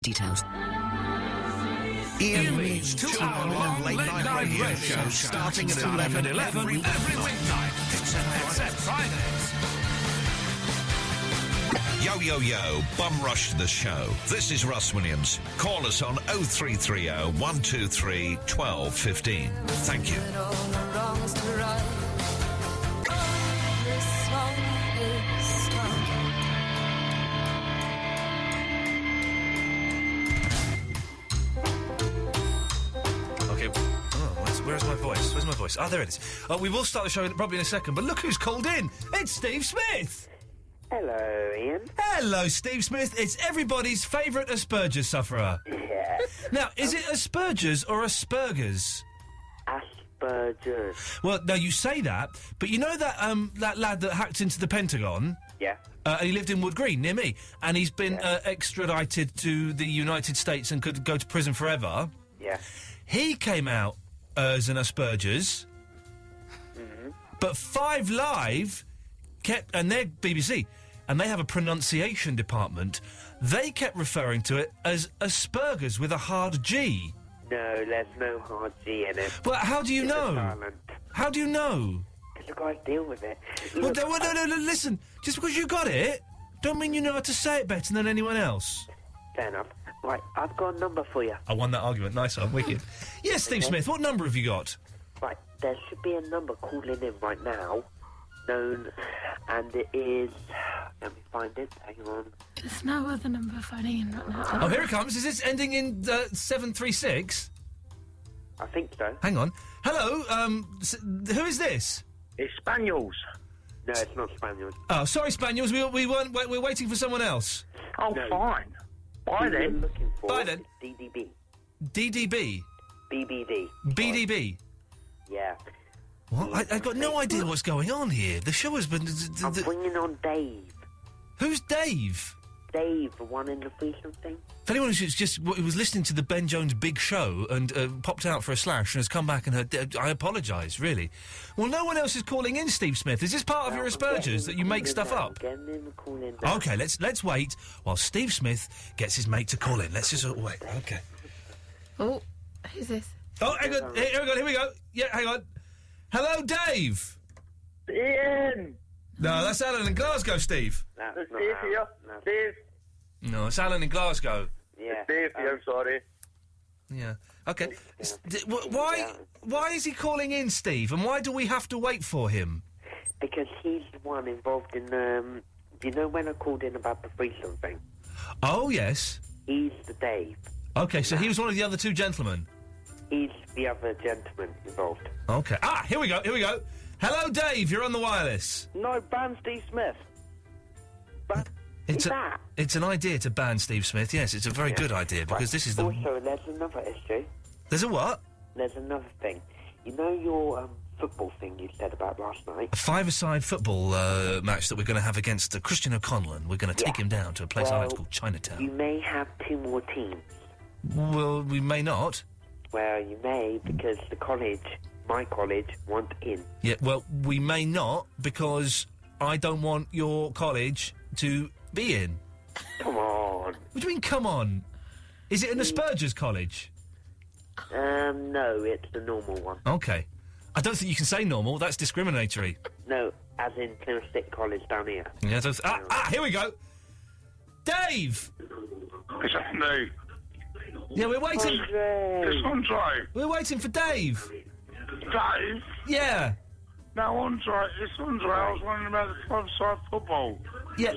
Details. Iain's 2-hour-long late-night radio show starting at 11 every weeknight, except Fridays. Yo, yo, yo, bum rush to the show. This is Russ Williams. Call us on 0330 123 1215. Thank you. Okay, where's my voice? Where's my voice? Oh, there it is. We will start the show probably in a second, but look who's called in. It's Steve Smith. Hello, Ian. Hello, Steve Smith. It's everybody's favourite Asperger's sufferer. Yeah. Now, is it Asperger's or Asperger's? Asperger's. Well, no, you say that, but you know that that lad that hacked into the Pentagon? Yeah. And he lived in Wood Green, near me, and he's been extradited to the United States and could go to prison forever. Yeah. He came out as an Asperger's, but 5 Live kept, and they're BBC, and they have a pronunciation department, they kept referring to it as Asperger's with a hard G. No, there's no hard G in it. Well, how do you know? Silent. How do you know? Because the guys deal with it. Well, no, listen. Just because you got it, don't mean you know how to say it better than anyone else. Fair enough. Right, I've got a number for you. I won that argument. Nice one. Wicked. Yes, Steve Smith, what number have you got? Right, there should be a number calling in right now, known, and it is... Let me find it. Hang on. There's no other number phoning in right now. Oh, here it comes. Is this ending in 736? I think so. Hang on. Hello, who is this? It's Spaniels. No, it's not Spaniels. Oh, sorry, Spaniels. We're waiting for someone else. Oh, no. Fine. Bye then. Looking for Bye then. DDB. DDB? BBD. BDB? Yeah. What? I've got no idea what's going on here. The show has been... I'm bringing on Dave. Who's Dave? Dave, the one in the threesome thing. For anyone who's just who was listening to the Ben Jones Big Show and popped out for a slash and has come back and heard... I apologise, really. Well, no one else is calling in, Steve Smith. Is this part of your Asperger's that you make stuff up? Okay, let's wait while Steve Smith gets his mate to call in. Let's just wait. Okay. Oh, who's this? Oh, hang on. Here we go. Yeah, hang on. Hello, Dave. Ian. No, that's Alan in Glasgow, Steve. It's Dave here. Dave. No, it's Alan in Glasgow. Yeah. It's Dave here, I'm sorry. Yeah. Okay. Why is he calling in, Steve? And why do we have to wait for him? Because he's the one involved in, do you know when I called in about the threesome thing? Oh, yes. He's the Dave. Okay, so he was one of the other two gentlemen. He's the other gentleman involved. Okay. Ah, here we go. Hello, Dave. You're on the wireless. No, ban Steve Smith. It's an idea to ban Steve Smith. Yes, it's a very good idea because this is the. Also, there's another issue. There's a what? There's another thing. You know your football thing you said about last night? A 5-a-side football match that we're going to have against Christian O'Connell, and we're going to take him down to a place I like called Chinatown. You may have 2 more teams. Well, we may not. Well, you may, because my college, want in. Yeah, well, we may not, because I don't want your college to be in. Come on. What do you mean, come on? Is it an Asperger's college? No, it's the normal one. Okay. I don't think you can say normal, that's discriminatory. No, as in Plymouth City College down here. Yeah, here we go. Dave! It's me. Yeah, we're waiting. It's Andre. We're waiting for Dave. Dave? Yeah. No, Andre. It's Andre. I was wondering about the 5-a-side football. Yeah.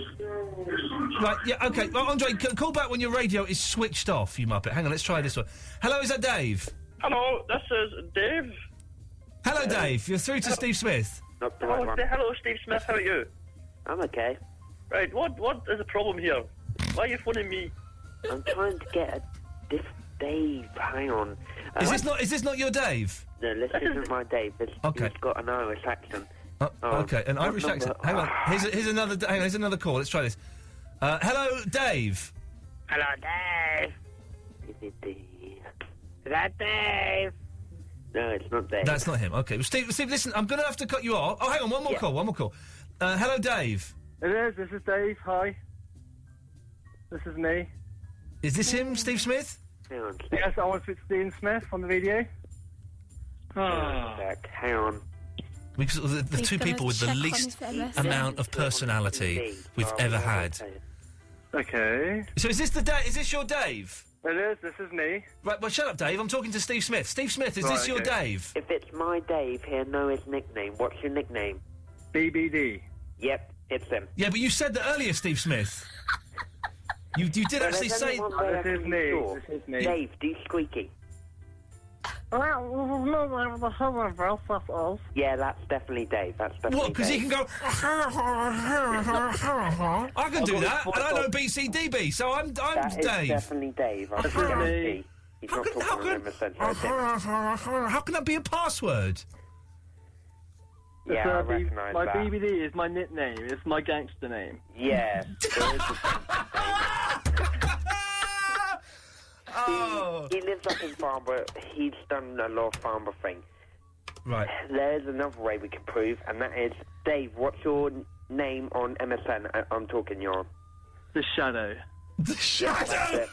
Right, yeah, okay. Well, Andre, call back when your radio is switched off, you muppet. Hang on, let's try this one. Hello, is that Dave? Hello, this is Dave. Hello, Dave. You're through to Steve Smith. Hello, Steve Smith. How are you? I'm okay. Right, what is the problem here? Why are you phoning me? I'm trying to get this Dave. Hang on. Is this not your Dave? No, this isn't my Dave. Okay. He's got an Irish accent. Okay, an Irish accent. Hang on. Here's another call. Let's try this. Hello, Dave. Hello, Dave. Is it Dave? Is that Dave? No, it's not Dave. That's not him. Okay, well, Steve, listen, I'm going to have to cut you off. Oh, hang on, one more call. Hello, Dave. It is. This is Dave. Hi. This is me. Is this him, Steve Smith? Hang on. Yes, I was with Steve Smith on the video. Hang on. Because the He's two gonna people with the check on least his MS. amount of personality we've ever had. Okay. So is this your Dave? It is. This is me. Right, well, shut up, Dave. I'm talking to Steve Smith. Steve Smith, is this your Dave? If it's my Dave, he'll know his nickname. What's your nickname? BBD. Yep, it's him. Yeah, but you said that earlier, Steve Smith. You did actually say... This is me. This is me. Dave, do squeaky. Yeah, that's definitely Dave. That's definitely What, because he Dave. can go... I can do that, and I know BCDB, so I'm That is Dave. definitely Dave. I This is guarantee. me. He's How not can, talking how, on can, him, essentially. how can that be a password? Yeah, I recognise my that. BBD is my nickname. It's my gangster name. Yeah. there is Oh. He lives up in Farnborough. He's done a lot of Farnborough things. Right. There's another way we can prove, and that is, Dave, what's your name on MSN? I'm talking you on. The Shadow. The Yeah, that's Shadow! it.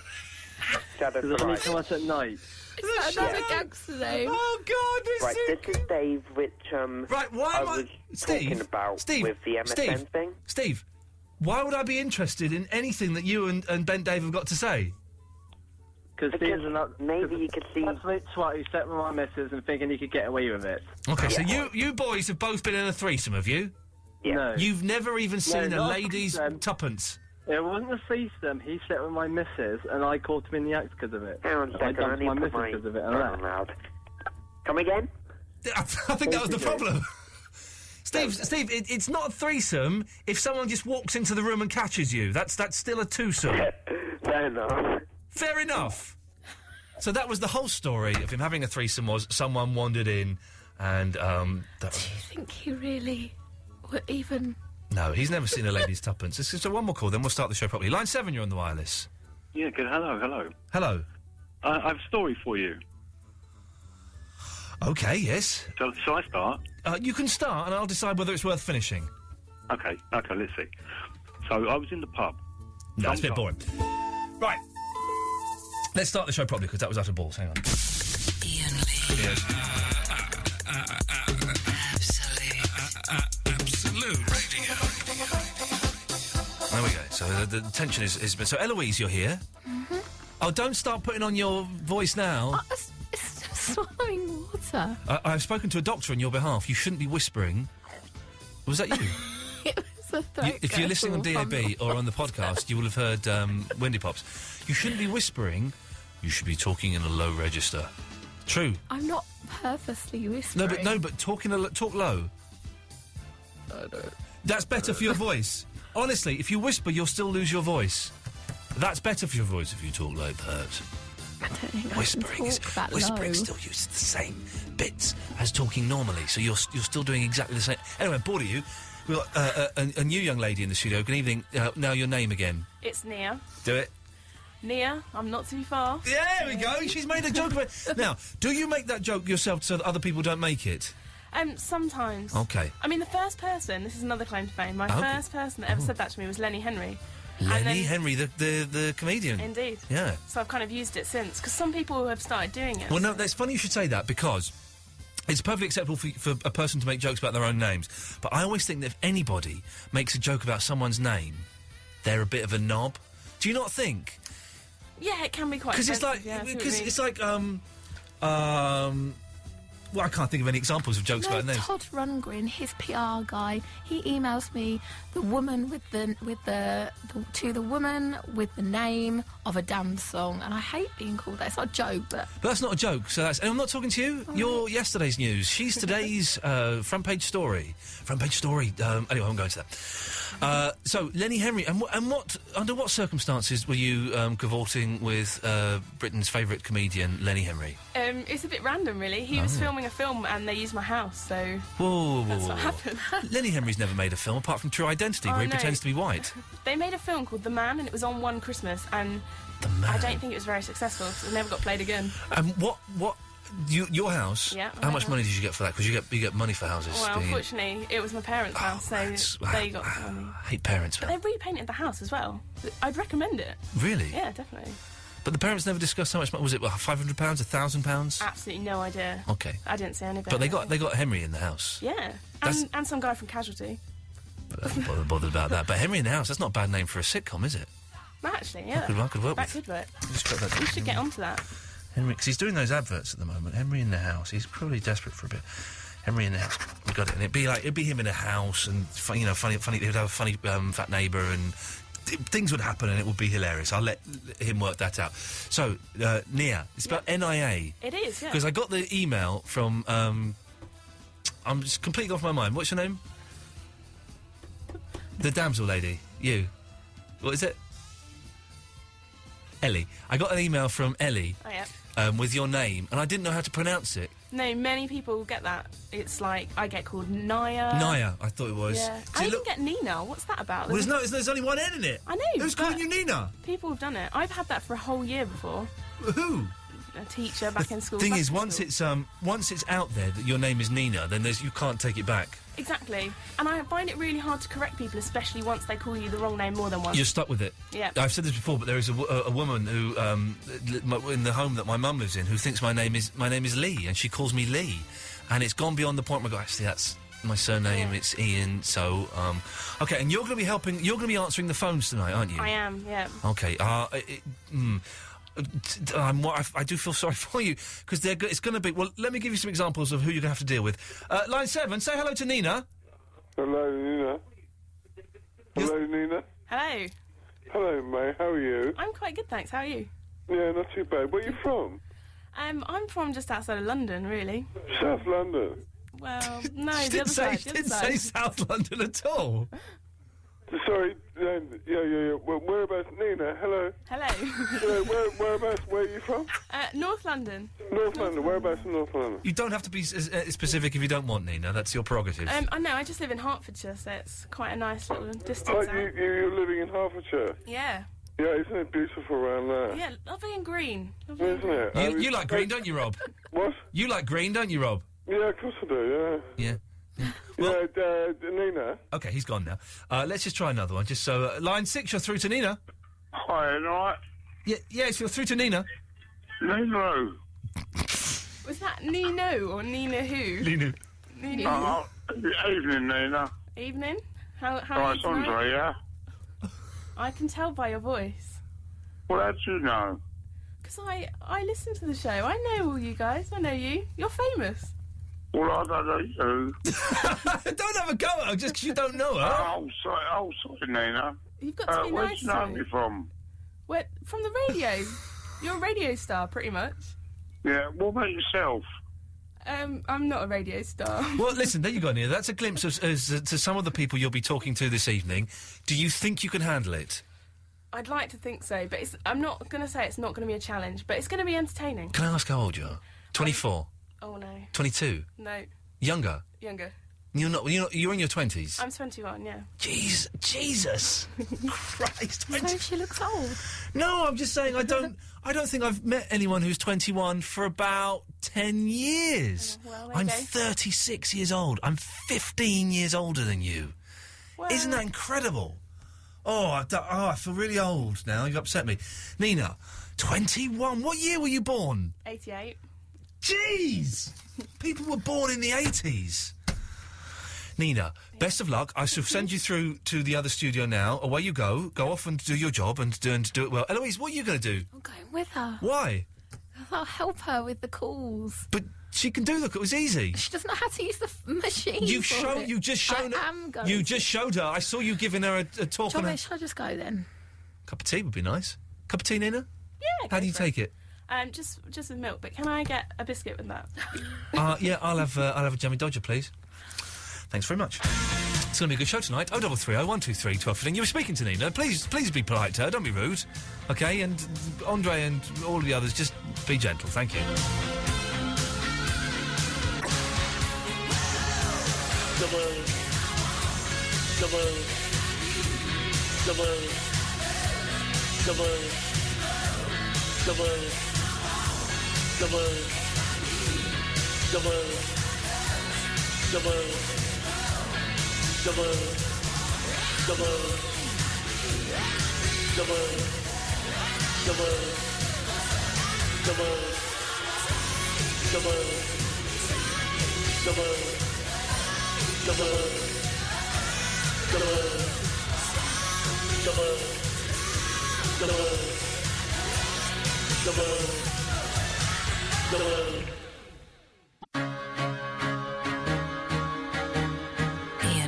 Shadow Because for I need life. to watch at night. Is that another gangster name? Oh, God, this Right, is... this is Dave, which Right, why I am I... was talking Steve, about Steve, with the MSN Steve, thing. Steve, why would I be interested in anything that you and Ben Dave have got to say? Because Maybe you could see... Absolute twat who slept with my missus and thinking he could get away with it. Okay, so Yeah. you boys have both been in a threesome, have you? Yeah. No. You've never even seen a not a lady's threesome. tuppence. It wasn't a threesome. He slept with my missus and I caught him in the act because of it. Hang on a I second, I dumped need my to missus put my because of it and phone left. loud. Come again? I think that was the problem. Steve, it's not a threesome if someone just walks into the room and catches you. That's still a twosome. Fair enough. Fair enough. So that was the whole story of him having a threesome, was someone wandered in and... Do you think he really would even... No, he's never seen a lady's tuppence. So one more call, then we'll start the show properly. Line 7, you're on the wireless. Yeah, good. Hello. Hello. I have a story for you. Okay, yes. Shall I start? You can start and I'll decide whether it's worth finishing. Okay, let's see. So I was in the pub. No, it's a bit boring. Right. Let's start the show properly because that was out of balls. Hang on. Iain Lee. Yes. Absolute Radio. There we go. So the tension is... So Eloise, you're here. Mm-hmm. Oh, don't start putting on your voice now. It's just swallowing water. I've spoken to a doctor on your behalf. You shouldn't be whispering. Was that you? It was a throat If you're listening on gurgle DAB or on the podcast, you will have heard Windy Pops. You shouldn't be whispering. You should be talking in a low register. True. I'm not purposely whispering. No, but talk low. That's better for your voice. Honestly, if you whisper, you'll still lose your voice. That's better for your voice if you talk like that. I don't think Whispering I can talk that whispering low. still uses the same bits as talking normally, so you're still doing exactly the same. Anyway, I'm bored of you. We've got a new young lady in the studio. Good evening. Now your name again. It's Nia. Do it. Nia, I'm not too far. There we go. She's made a joke about it. Now, do you make that joke yourself so that other people don't make it? Sometimes. Okay. I mean, the first person, this is another claim to fame, my Okay. first person that ever said that to me was Lenny Henry. And Lenny then- Henry, the comedian. Indeed. Yeah. So I've kind of used it since, because some people have started doing it. Well, no, that's funny you should say that, because it's perfectly acceptable for a person to make jokes about their own names. But I always think that if anybody makes a joke about someone's name, they're a bit of a knob. Do you not think? Yeah, it can be quite Because it's like, offensive, yeah, I see what you because mean. it's like, well, I can't think of any examples of jokes No, about names. Todd Rundgren, his PR guy, he emails me the woman to the woman with the name of a damn song, and I hate being called that. It's not a joke, but But that's not a joke. So that's. And I'm not talking to you. You're yesterday's news. She's today's front page story. Front page story. Anyway, I won't go into that. So Lenny Henry, and what? Under what circumstances were you cavorting with Britain's favourite comedian, Lenny Henry? It's a bit random, really. He was filming a film and they used my house, so Whoa, that's what happened. Lenny Henry's never made a film apart from True Identity, where he no. pretends to be white. They made a film called The Man, and it was on one Christmas, and The Man. I don't think it was very successful, because it never got played again. And your house? Yeah, How my much house. money did you get for that? Because you get money for houses. Well, being in- unfortunately, it was my parents' house, so they got money. I hate parents, But man. they repainted the house as well. I'd recommend it. Really? Yeah, definitely. But the parents never discussed how much money. Was it £500, £1,000? Absolutely no idea. Okay. I didn't say anything. But they got Henry in the house. Yeah, and some guy from Casualty. Not bothered about that. But Henry in the House, that's not a bad name for a sitcom, is it? Actually, yeah. I could work that with. could work. Just check that We should get onto that. Henry, because he's doing those adverts at the moment. Henry in the House. He's probably desperate for a bit. Henry in the House. We got it. And it'd be him in a house, and funny. He'd have a funny fat neighbour, and things would happen, and it would be hilarious. I'll let him work that out. So, Nia, it's about NIA. It is, yeah. Because I got the email from. I'm just completely off my mind. What's your name? The damsel lady. You. What is it? Ellie. I got an email from Ellie. Oh, yeah. With your name, and I didn't know how to pronounce it. No, many people get that. It's like, I get called Naya. Naya, I thought it was. Yeah. I even get Nina. What's that about? Well, there's only one N in it. I know. Who's calling you Nina? People have done it. I've had that for a whole year before. Who? A teacher back in school. Thing is, once it's out there that your name is Nina, then you can't take it back. Exactly. And I find it really hard to correct people, especially once they call you the wrong name more than once. You're stuck with it. Yeah. I've said this before, but there is a woman who in the home that my mum lives in who thinks my name is Lee, and she calls me Lee, and it's gone beyond the point where I go, actually, that's my surname. Yeah. It's Ian. So, okay, and you're going to be helping. You're going to be answering the phones tonight, aren't you? I am. Yeah. Okay. I do feel sorry for you, because it's going to be... Well, let me give you some examples of who you're going to have to deal with. Line 7, say hello to Nina. Hello, Nina. Hello, Nina. Hello. Hello, mate. How are you? I'm quite good, thanks. How are you? Yeah, not too bad. Where are you from? I'm from just outside of London, really. South London? Well, no, She the other side. didn't say South London at all. Sorry, yeah. Whereabouts, Nina? Hello. Hello. Whereabouts? Where are you from? North London. North London. Whereabouts in North London? You don't have to be specific if you don't want, Nina. That's your prerogative. I know. I just live in Hertfordshire, so it's quite a nice little distance. Oh, out. you're living in Hertfordshire? Yeah. Yeah, isn't it beautiful around there? Yeah, lovely and green. Isn't it? You like green, don't you, Rob? What? You like green, don't you, Rob? Yeah, of course I do. Yeah. Well, Nina. Okay, he's gone now. Let's just try another one. Just so line 6, you're through to Nina. Hi, all right. Yes, you're through to Nina. Nino. Was that Nino or Nina who? Nina. Nina. Evening, Nina. Evening. How Right, it's Andre, yeah? I can tell by your voice. Well, how'd you know? Because I listen to the show. I know all you guys. I know you. You're famous. Well, I don't know you. Don't have a go at her just because you don't know her. Oh, sorry, Nina. You've got to be where'd nice you know to me from? Where, from the radio. You're a radio star, pretty much. Yeah, what about yourself? I'm not a radio star. Well, listen, there you go, Nina. That's a glimpse of to some of the people you'll be talking to this evening. Do you think you can handle it? I'd like to think so, but I'm not going to say it's not going to be a challenge, but it's going to be entertaining. Can I ask how old you are? 24? Oh, no. 22? No. Younger? Younger. You're in your 20s? I'm 21, yeah. Jesus Christ. So she looks old. No, I'm just saying I don't think I've met anyone who's 21 for about 10 years. Well, I'm 36 years old. I'm 15 years older than you. Well, Isn't that incredible? I feel really old now. You've upset me. Nina, 21. What year were you born? 88. Jeez! People were born in the 80s. Nina, best of luck. I shall send you through to the other studio now. Away you go. Go off and do your job and do it well. Eloise, what are you going to do? I'm going with her. Why? I'll help her with the calls. But she can do. Look, it was easy. She doesn't know how to use the machine. You just showed her. I am going. You just showed her. I saw you giving her a talk on her. Shall I just go then? Cup of tea would be nice. Cup of tea, Nina? Yeah. How do you take it? Just with milk, but can I get a biscuit with that? Yeah, I'll have a jammy dodger, please. Thanks very much. It's going to be a good show tonight. 0330 123 1215. You were speaking to Nina. Please be polite to her. Don't be rude. Okay, and Andre and all the others, just be gentle. Thank you. Iain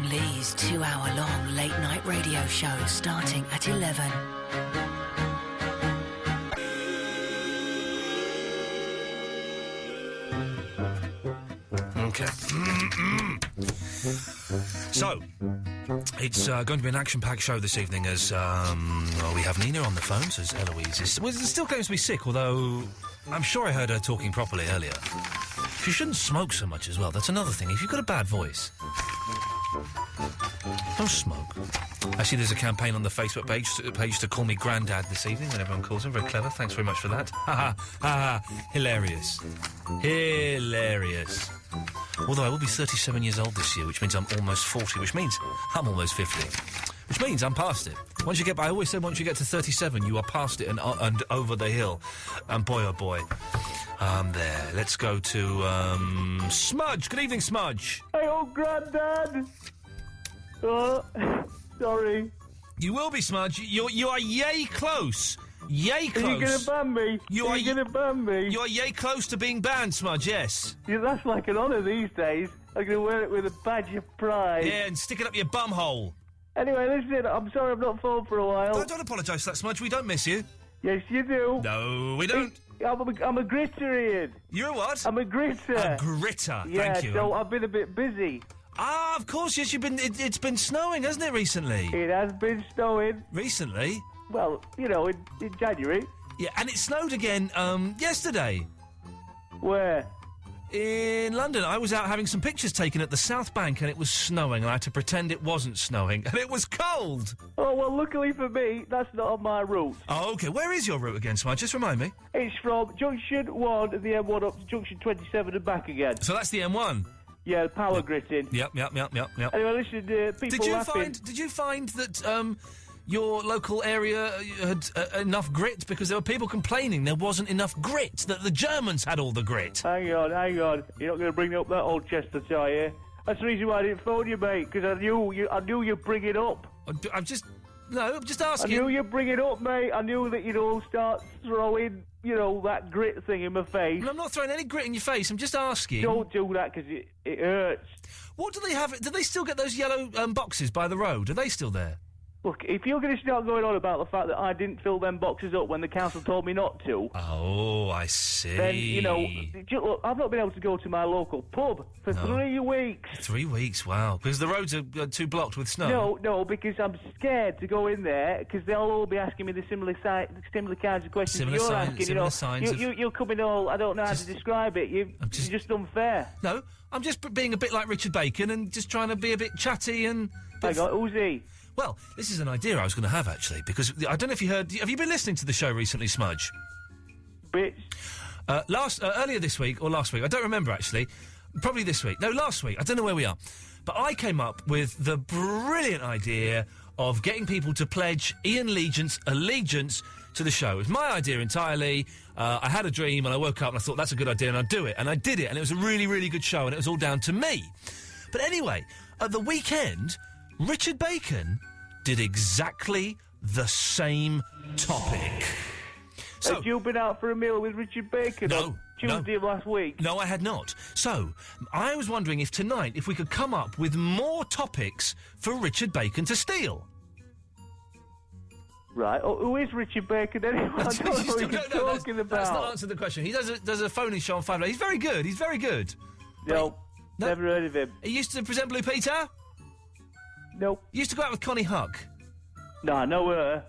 Lee's 2-hour-long late-night radio show starting at 11. Okay. So, it's going to be an action-packed show this evening as we have Nina on the phones, as Eloise is... Well, still claims to be sick, although I'm sure I heard her talking properly earlier. She shouldn't smoke so much as well. That's another thing. If you've got a bad voice, don't smoke. Actually, there's a campaign on the Facebook page to call me Grandad this evening when everyone calls him. Very clever. Thanks very much for that. Ha ha ha. Hilarious. Hilarious. Although I will be 37 years old this year, which means I'm almost 40, which means I'm almost 50. Which means I'm past it. I always say once you get to 37, you are past it and over the hill. And boy, oh boy. There. Let's go to, Smudge. Good evening, Smudge. Hey, old Grandad. Oh, sorry. You will be, Smudge. You are yay close. Yay close. Are you going to ban me? Are you going to ban me? You are yay close to being banned, Smudge, yes. Yeah, that's like an honour these days. I'm going to wear it with a badge of pride. Yeah, and stick it up your bum hole. Anyway, listen, I'm sorry I've not phoned for a while. Don't apologise for that, Smudge. We don't miss you. Yes, you do. No, we don't. I'm a gritter, Ian. You're a what? I'm a gritter. A gritter, yeah, thank you. So I've been a bit busy. Ah, of course, yes, you've been... It's been snowing, hasn't it, recently? It has been snowing. Recently? Well, you know, in January. Yeah, and it snowed again, yesterday. Where? In London. I was out having some pictures taken at the South Bank and it was snowing and I had to pretend it wasn't snowing and it was cold. Oh, well, luckily for me, that's not on my route. Oh, OK. Where is your route again, Smudge? Just remind me. It's from Junction 1 of the M1 up to Junction 27 and back again. So that's the M1? Yeah, power gritting. Yep. Anyway, listen, people laughing. Did you find that, your local area had enough grit? Because there were people complaining there wasn't enough grit, that the Germans had all the grit. Hang on. You're not going to bring up that old Chester tie here. That's the reason why I didn't phone you, mate, because I knew you'd bring it up. I'm just asking. I knew you'd bring it up, mate. I knew that you'd all start throwing, that grit thing in my face. Well, I'm not throwing any grit in your face. I'm just asking. Don't do that, because it hurts. What do they have? Do they still get those yellow boxes by the road? Are they still there? Look, if you're going to start going on about the fact that I didn't fill them boxes up when the council told me not to... Oh, I see. Then, look, I've not been able to go to my local pub for 3 weeks. 3 weeks, wow. Because the roads are too blocked with snow? No, because I'm scared to go in there, because they'll all be asking me the similar kinds of questions you're asking. Similar signs you're coming all... I don't know how to describe it. You're just unfair. No, I'm just being a bit like Richard Bacon and just trying to be a bit chatty and... Hang on, who's he? Well, this is an idea I was going to have, actually, because I don't know if you heard... Have you been listening to the show recently, Smudge? Bitch. Earlier this week, or last week, I don't remember, actually. Probably this week. No, last week. I don't know where we are. But I came up with the brilliant idea of getting people to pledge Iain allegiance to the show. It was my idea entirely. I had a dream, and I woke up, and I thought, that's a good idea, and I'd do it. And I did it, and it was a really, really good show, and it was all down to me. But anyway, at the weekend... Richard Bacon did exactly the same topic. So, had you been out for a meal with Richard Bacon on Tuesday of last week? No, I had not. So, I was wondering if tonight, if we could come up with more topics for Richard Bacon to steal. Right. Oh, who is Richard Bacon anyway? I don't know what you're talking about. That's not answered the question. He does a phone-in show on 5 He's very good. No, never heard of him. He used to present Blue Peter? Nope. You used to go out with Connie Huck? No, I know her.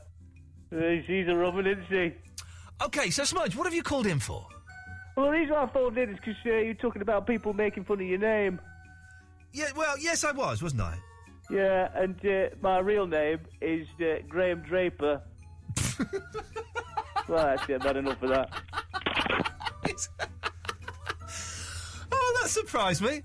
She's a rubber, isn't she? OK, so Smudge, what have you called in for? Well, the reason I phoned in is because you're talking about people making fun of your name. Yeah, well, yes, I was, wasn't I? Yeah, and my real name is Graham Draper. Well, that's it. I've had enough of that. Oh, that surprised me.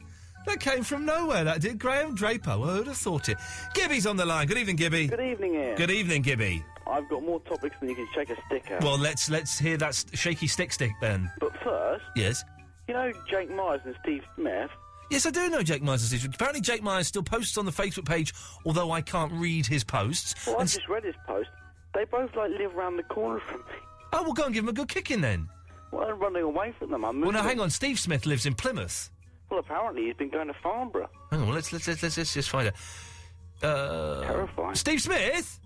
That came from nowhere, that did. Graham Draper. Well, who'd have thought it? Gibby's on the line. Good evening, Gibby. Good evening, Ian. Good evening, Gibby. I've got more topics than you can shake a stick at. Well, let's hear that shaky stick then. But first, Yes. you know Jake Myers and Steve Smith? Yes, I do know Jake Myers. Apparently Jake Myers still posts on the Facebook page, although I can't read his posts. Well, I just read his post. They both, live round the corner from me. Oh, well, go and give him a good kicking then. Well, I'm running away from them. I'm Well, moving. now, hang on. Steve Smith lives in Plymouth. Well, apparently he's been going to Farnborough. Hang on, let's just find out. Terrifying. Steve Smith?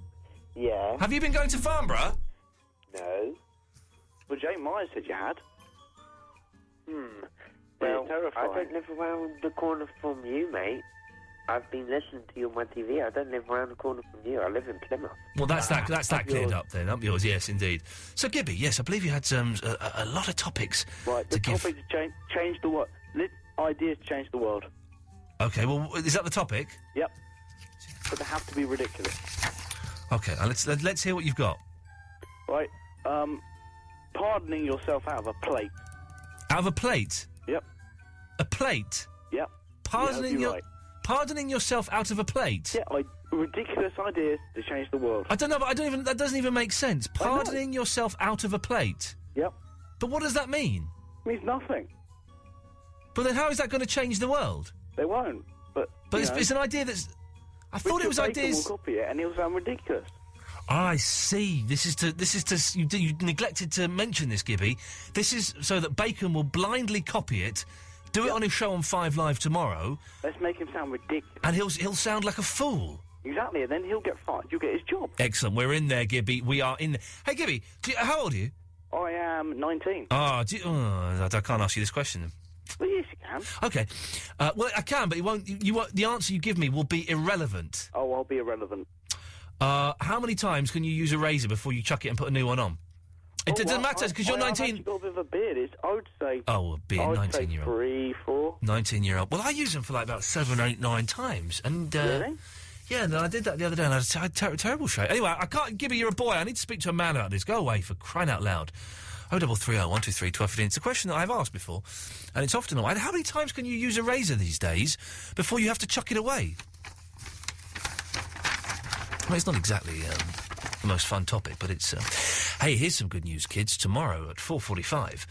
Yeah. Have you been going to Farnborough? No. Well, Jake Myers said you had. Well, terrifying. I don't live around the corner from you, mate. I've been listening to you on my TV. I don't live around the corner from you. I live in Plymouth. Well, that's that cleared up then. Up yours, yes, indeed. So, Gibby, yes, I believe you had a lot of topics Right, the to give. topic to change the world. Ideas change the world. Okay, well, is that the topic? Yep. But they have to be ridiculous. Okay, let's hear what you've got. Right, pardoning yourself out of a plate. Out of a plate? Yep. A plate? Yep. Pardoning yourself out of a plate? Yeah, ridiculous ideas to change the world. I don't know, but that doesn't even make sense. Pardoning yourself out of a plate? Yep. But what does that mean? It means nothing. But then how is that going to change the world? They won't. But it's an idea that's... I thought it was Richard Bacon ideas... will copy it and it'll sound ridiculous. I see. This is to you neglected to mention this, Gibby. This is so that Bacon will blindly copy it, do it on his show on 5 Live tomorrow. Let's make him sound ridiculous. And he'll sound like a fool. Exactly, and then he'll get fired. You'll get his job. Excellent. We're in there, Gibby. We are in. Hey, Gibby, how old are you? I am 19. I can't ask you this question. Well, yes, you can. Okay. Well, I can, but it won't. You won't. The answer you give me will be irrelevant. Oh, I'll be irrelevant. How many times can you use a razor before you chuck it and put a new one on? It doesn't matter because you're 19. I've actually got a bit of a beard. I would say. Oh, a beard, 19-year-old. 3, 4. 19-year-old. Well, I use them for like about 7, 8, 9 times, and Really? yeah, no, I did that the other day, and I had a terrible show. Anyway, I can't. Gibby, you're a boy. I need to speak to a man about this. Go away, for crying out loud. 0330 123 1215. It's a question that I've asked before, and it's often annoyed. How many times can you use a razor these days before you have to chuck it away? Well, it's not exactly the most fun topic, but it's... Hey, here's some good news, kids. Tomorrow at 4:45...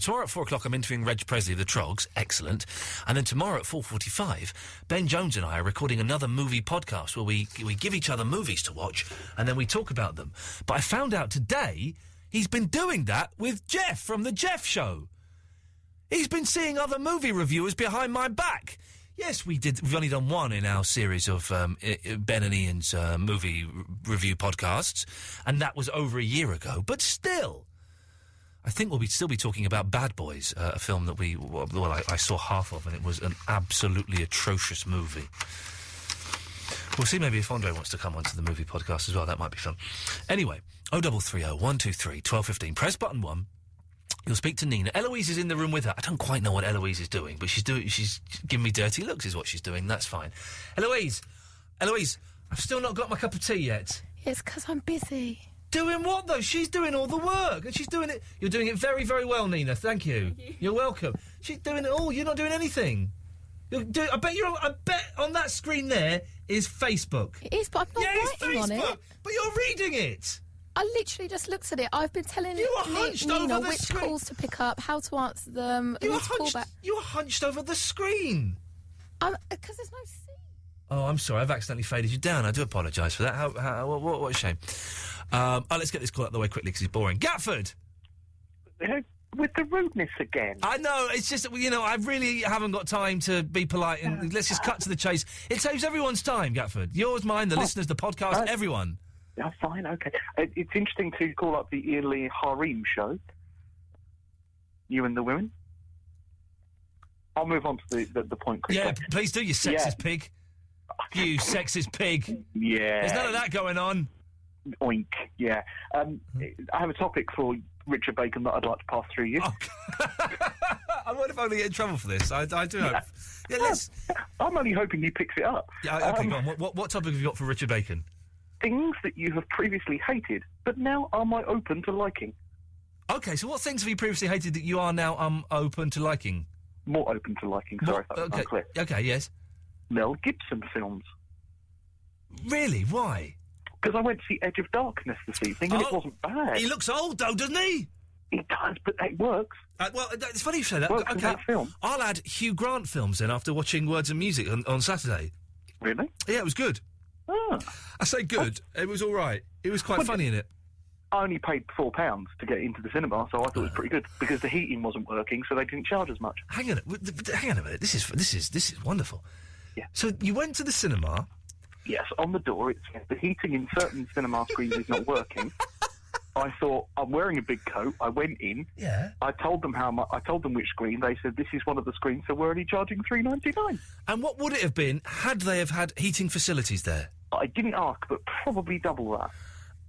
tomorrow at 4 o'clock I'm interviewing Reg Presley of the Trogs. Excellent. And then tomorrow at 4:45, Ben Jones and I are recording another movie podcast where we give each other movies to watch, and then we talk about them. But I found out today he's been doing that with Jeff from The Jeff Show. He's been seeing other movie reviewers behind my back. Yes, we did. We've only done one in our series of Ben and Ian's movie review podcasts, and that was over a year ago. But still, I think we'll still be talking about Bad Boys, a film that I saw half of, and it was an absolutely atrocious movie. We'll see maybe if Andre wants to come onto the movie podcast as well. That might be fun. Anyway, 0330 123 1215. Press button 1. You'll speak to Nina. Eloise is in the room with her. I don't quite know what Eloise is doing, but she's giving me dirty looks is what she's doing. That's fine. Eloise, I've still not got my cup of tea yet. It's because I'm busy. Doing what, though? She's doing all the work, and she's doing it... You're doing it very, very well, Nina. Thank you. You're welcome. She's doing it all. You're not doing anything. I bet on that screen there is Facebook. It is, but I'm not writing on it. But you're reading it. I literally just looked at it. I've been telling hunched Nina over the which screen. calls to pick up, how to answer them. You were hunched over the screen. Because there's no seat. Oh, I'm sorry. I've accidentally faded you down. I do apologise for that. What a shame. Let's get this call out of the way quickly because it's boring. Gatford! With the rudeness again. I know. It's just, I really haven't got time to be polite. And let's just cut to the chase. It saves everyone's time, Gatford. Yours, mine, the listeners, the podcast, everyone. Oh, fine, okay. It's interesting to call up the Iain Lee Harem show. You and the women. I'll move on to the point quickly. Yeah, please do, you sexist pig. You sexist pig. Yeah. There's none of that going on. Oink, yeah. I have a topic for Richard Bacon that I'd like to pass through you. Oh. I wonder if I'm going to get in trouble for this. I do hope. Yeah, I'm only hoping he picks it up. Yeah, okay, go on. What topic have you got for Richard Bacon? Things that you have previously hated, but now are my open to liking. Okay, so what things have you previously hated that you are now open to liking? More open to liking, sorry if that's unclear. Okay, yes. Mel Gibson films. Really? Why? Because I went to see Edge of Darkness this evening, and it wasn't bad. He looks old, though, doesn't he? He does, but it works. Well, it's funny you say that. Works in Okay, that film. I'll add Hugh Grant films in after watching Words and Music on Saturday. Really? Yeah, it was good. Ah. I say good. It was all right. It was quite funny in it. I only paid £4 to get into the cinema, so I thought it was pretty good because the heating wasn't working, so they didn't charge as much. Hang on a minute. This is wonderful. Yeah. So you went to the cinema. Yes, on the door it says the heating in certain cinema screens is not working. I thought, I'm wearing a big coat. I went in. Yeah. I told them how much. I told them which screen. They said this is one of the screens, so we're only charging $3.99. And what would it have been had they have had heating facilities there? I didn't ask, but probably double that.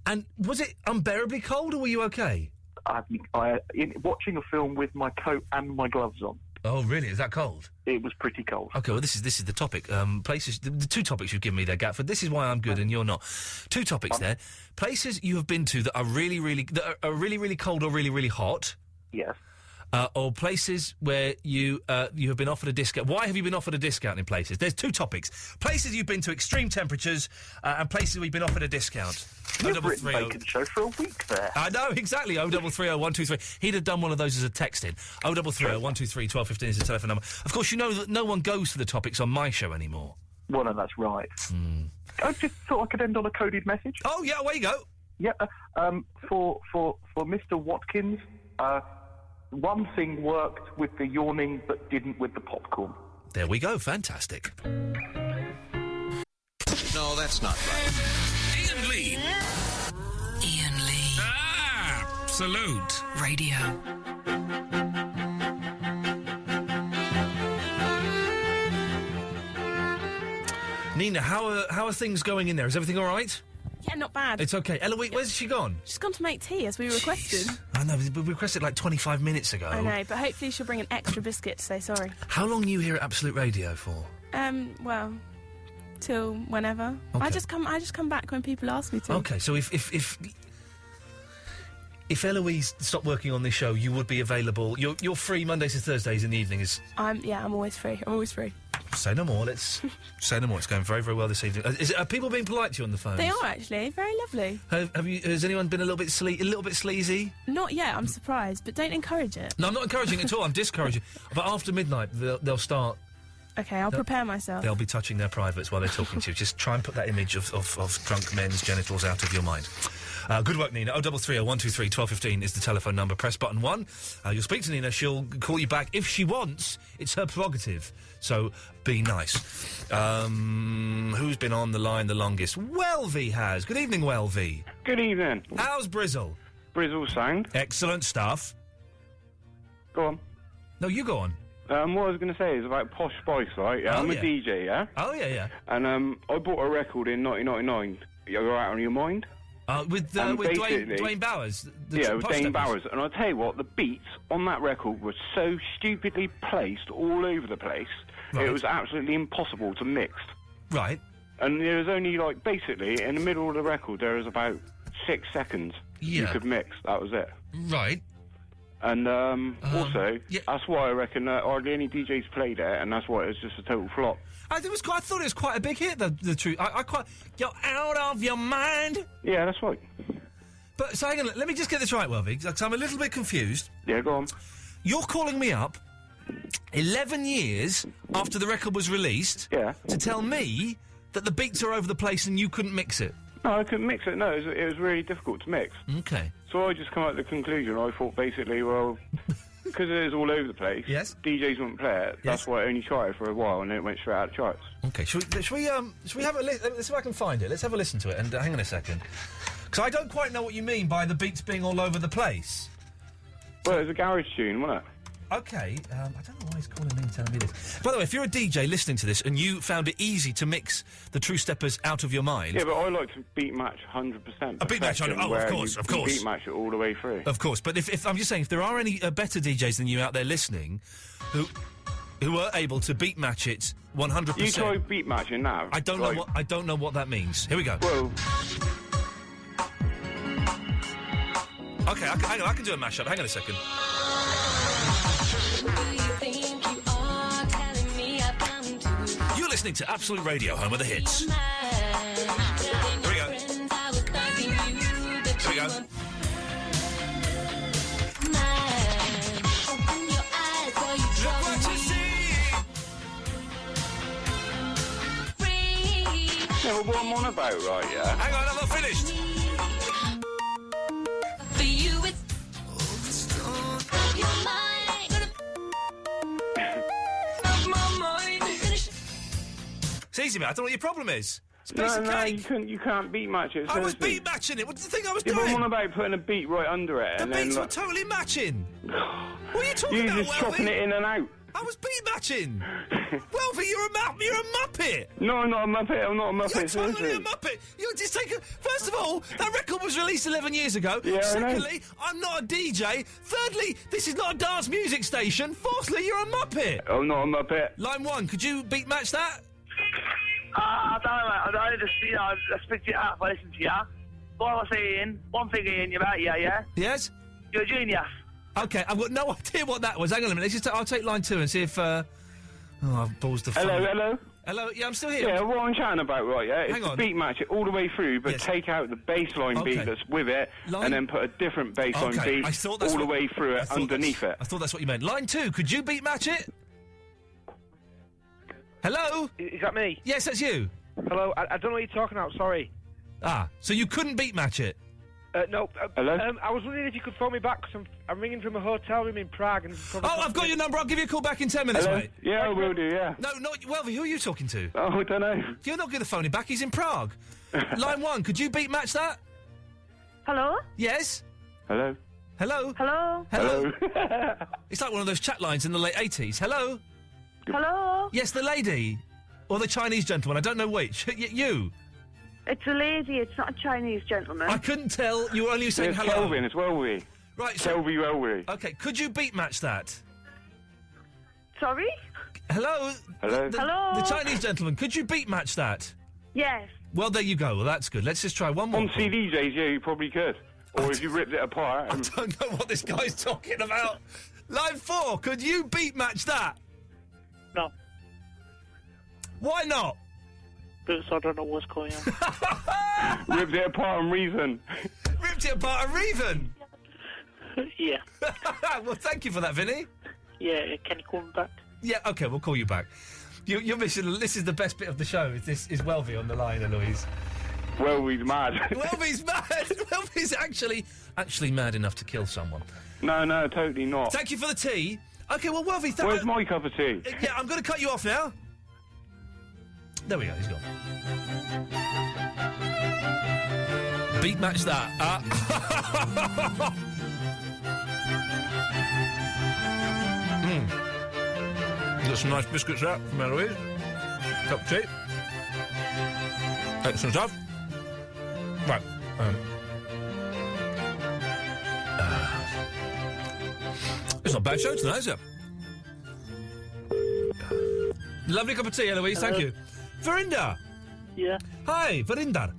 And was it unbearably cold, or were you okay? Watching a film with my coat and my gloves on. Oh, really? Is that cold? It was pretty cold. Okay, well, this is the topic. Places. The two topics you've given me there, Gatford. This is why I'm good and you're not. Two topics there. Places you have been to that are really, really cold or really, really hot. Yes. Or places where you have been offered a discount. Why have you been offered a discount in places? There's two topics. Places you've been to extreme temperatures and places where you've been offered a discount. You've written Bacon Show for a week there. I know, exactly. 0330 123. He'd have done one of those as a text in. 0330 123 1215 is the telephone number. Of course, you know that no one goes for the topics on my show anymore. Well, no, that's right. I just thought I could end on a coded message. Oh, yeah, away you go. Yeah, for Mr. Watkins, one thing worked with the yawning but didn't with the popcorn. There we go, fantastic. No, that's not right. Iain Lee. Iain Lee. Absolute Radio. Nina, how are things going in there? Is everything all right? Yeah, not bad. It's okay. Eloise, where's she gone? She's gone to make tea, as we requested. I know, we requested like 25 minutes ago. I know, but hopefully she'll bring an extra biscuit to say sorry. How long are you here at Absolute Radio for? Well, till whenever. Okay. I just come back when people ask me to. Okay, so if Eloise stopped working on this show, you would be available. You're free Mondays to Thursdays in the evenings. I'm always free. I'm always free. Say no more. Let's say no more. It's going very, very well this evening. Are people being polite to you on the phone? They are actually very lovely. Has anyone been a little bit sleazy? Not yet. I'm surprised, but don't encourage it. No, I'm not encouraging it at all. I'm discouraging. But after midnight, they'll start. Okay, I'll prepare myself. They'll be touching their privates while they're talking to you. Just try and put that image of drunk men's genitals out of your mind. Good work, Nina. 0330 123 1215 is the telephone number. Press button 1. You'll speak to Nina. She'll call you back if she wants. It's her prerogative. So be nice. Who's been on the line the longest? Welvy has. Good evening, Welvy. Good evening. How's Brizzle? Brizzle sound. Excellent stuff. Go on. No, you go on. What I was going to say is about Posh Spice, right? Yeah, I'm a DJ, yeah? Oh, yeah. And I bought a record in 1999. You're Out on Your Mind? With Dwayne Bowers? With Dwayne Bowers. And I'll tell you what, the beats on that record were so stupidly placed all over the place, it was absolutely impossible to mix. Right. And there was only, basically, in the middle of the record, there was about 6 seconds you could mix. That was it. Right. And also, that's why I reckon hardly any DJs played it, and that's why it was just a total flop. I thought it was quite a big hit. The truth, you're out of your mind. Yeah, that's right. But so hang on, let me just get this right, Welvy, because I'm a little bit confused. Yeah, go on. You're calling me up 11 years after the record was released, to tell me that the beats are over the place and you couldn't mix it. No, I couldn't mix it. No, it was really difficult to mix. Okay. So I just come out with the conclusion. I thought basically, well, because it was all over the place, DJs wouldn't play it. That's why I only tried it for a while, and then it went straight out of charts. Okay, should we have a listen? Let's see if I can find it. Let's have a listen to it. And hang on a second, because I don't quite know what you mean by the beats being all over the place. Well, it was a garage tune, wasn't it? Okay, I don't know why he's calling me and telling me this. By the way, if you're a DJ listening to this and you found it easy to mix the True Steppers Out of Your Mind... Yeah, but I like to beat match 100%. A beat match, of course. Beat match it all the way through. Of course, but if I'm just saying, if there are any better DJs than you out there listening who are able to beat match it 100%... You try beat matching now. I don't know what that means. Here we go. Well... Okay, hang on, I can do a mashup. Hang on a second. You're listening to Absolute Radio, home of the hits. Here we go. go. Look what you see. Yeah, well, what I'm on about, right, yeah? Hang on, I'm not finished. For you, it's your mind. My mind. It's easy, man. I don't know what your problem is. It's a piece No, of no, cake. you can't beat match it. I was seriously. beat matching it. What do you think I was Yeah, but I'm doing? on about putting a beat right under it. The and beats then, were totally matching. What are you talking You're about, just chopping Welvy? it in and out. I was beat matching. Welvy, you're a muppet. No, I'm not a Muppet. I'm not a Muppet. You're totally seriously. a muppet. You just take a. First of all, that record was released 11 years ago. Yeah, I know. Secondly, I'm not a DJ. Thirdly, this is not a dance music station. Fourthly, you're a muppet. I'm not a Muppet. Line 1, could you beat match that? I don't know, mate. I just, I speak to you out if I listen to you. What I was saying, one thing, Ian, about you, yeah? Yes? You're a genius. Okay, I've got no idea what that was. Hang on a minute. I'll take line 2 and see if. Oh, I've balls the phone. Hello? Hello? Yeah, I'm still here. Yeah, what I'm chatting about, right, yeah? It's Hang to on. beat match it all the way through, but take out the baseline Okay. beat that's with it, and then put a different baseline Okay, beat I thought that's all the what- way through I it thought underneath it. I thought that's what you meant. Line 2, could you beat match it? Hello? Is that me? Yes, that's you. Hello, I don't know what you're talking about, sorry. Ah, so you couldn't beat match it? No. Hello? I was wondering if you could phone me back, because I'm ringing from a hotel room in Prague. And Oh, I've got your number. I'll give you a call back in 10 minutes, Hello? mate. Yeah, I will do, yeah. No, not Welvy. Who are you talking to? Oh, I don't know. You're not going to phone him back. He's in Prague. Line 1, could you beat match that? Hello? Yes? Hello? Hello? Hello? Hello? It's like one of those chat lines in the late 80s. Hello? Hello? Yes, the lady. Or the Chinese gentleman. I don't know which. You. It's a lady, it's not a Chinese gentleman. I couldn't tell. You were only saying It's hello. Kelvin, it's Welby. Right, so... Kelvin Welby. Okay, could you beat match that? Sorry? Hello? Hello? Hello? The Chinese gentleman, could you beat match that? Yes. Well, there you go. Well, that's good. Let's just try one more. On CDJs, yeah, you probably could. Or if you ripped it apart. I don't know what this guy's talking about. Line 4, could you beat match that? No. Why not? Because I don't know what's going on. Ripped it apart and reason. Ripped it apart and reason? Yeah. Well, thank you for that, Vinny. Yeah, can you call me back? Yeah, okay, we'll call you back. You're missing... This is the best bit of the show. Is Welvy on the line, Eloise. Welby's mad. Welby's mad. Welby's actually mad enough to kill someone. No, totally not. Thank you for the tea. Okay, well, Welvy... Where's my cup of tea? Yeah, I'm going to cut you off now. There we go, he's gone. Beat match that. Got some nice biscuits there from Eloise. Cup of tea. Excellent stuff. Right. It's not a bad show tonight, is it? Lovely cup of tea, Eloise, thank you. Verinder! Yeah? Hi, Verinder.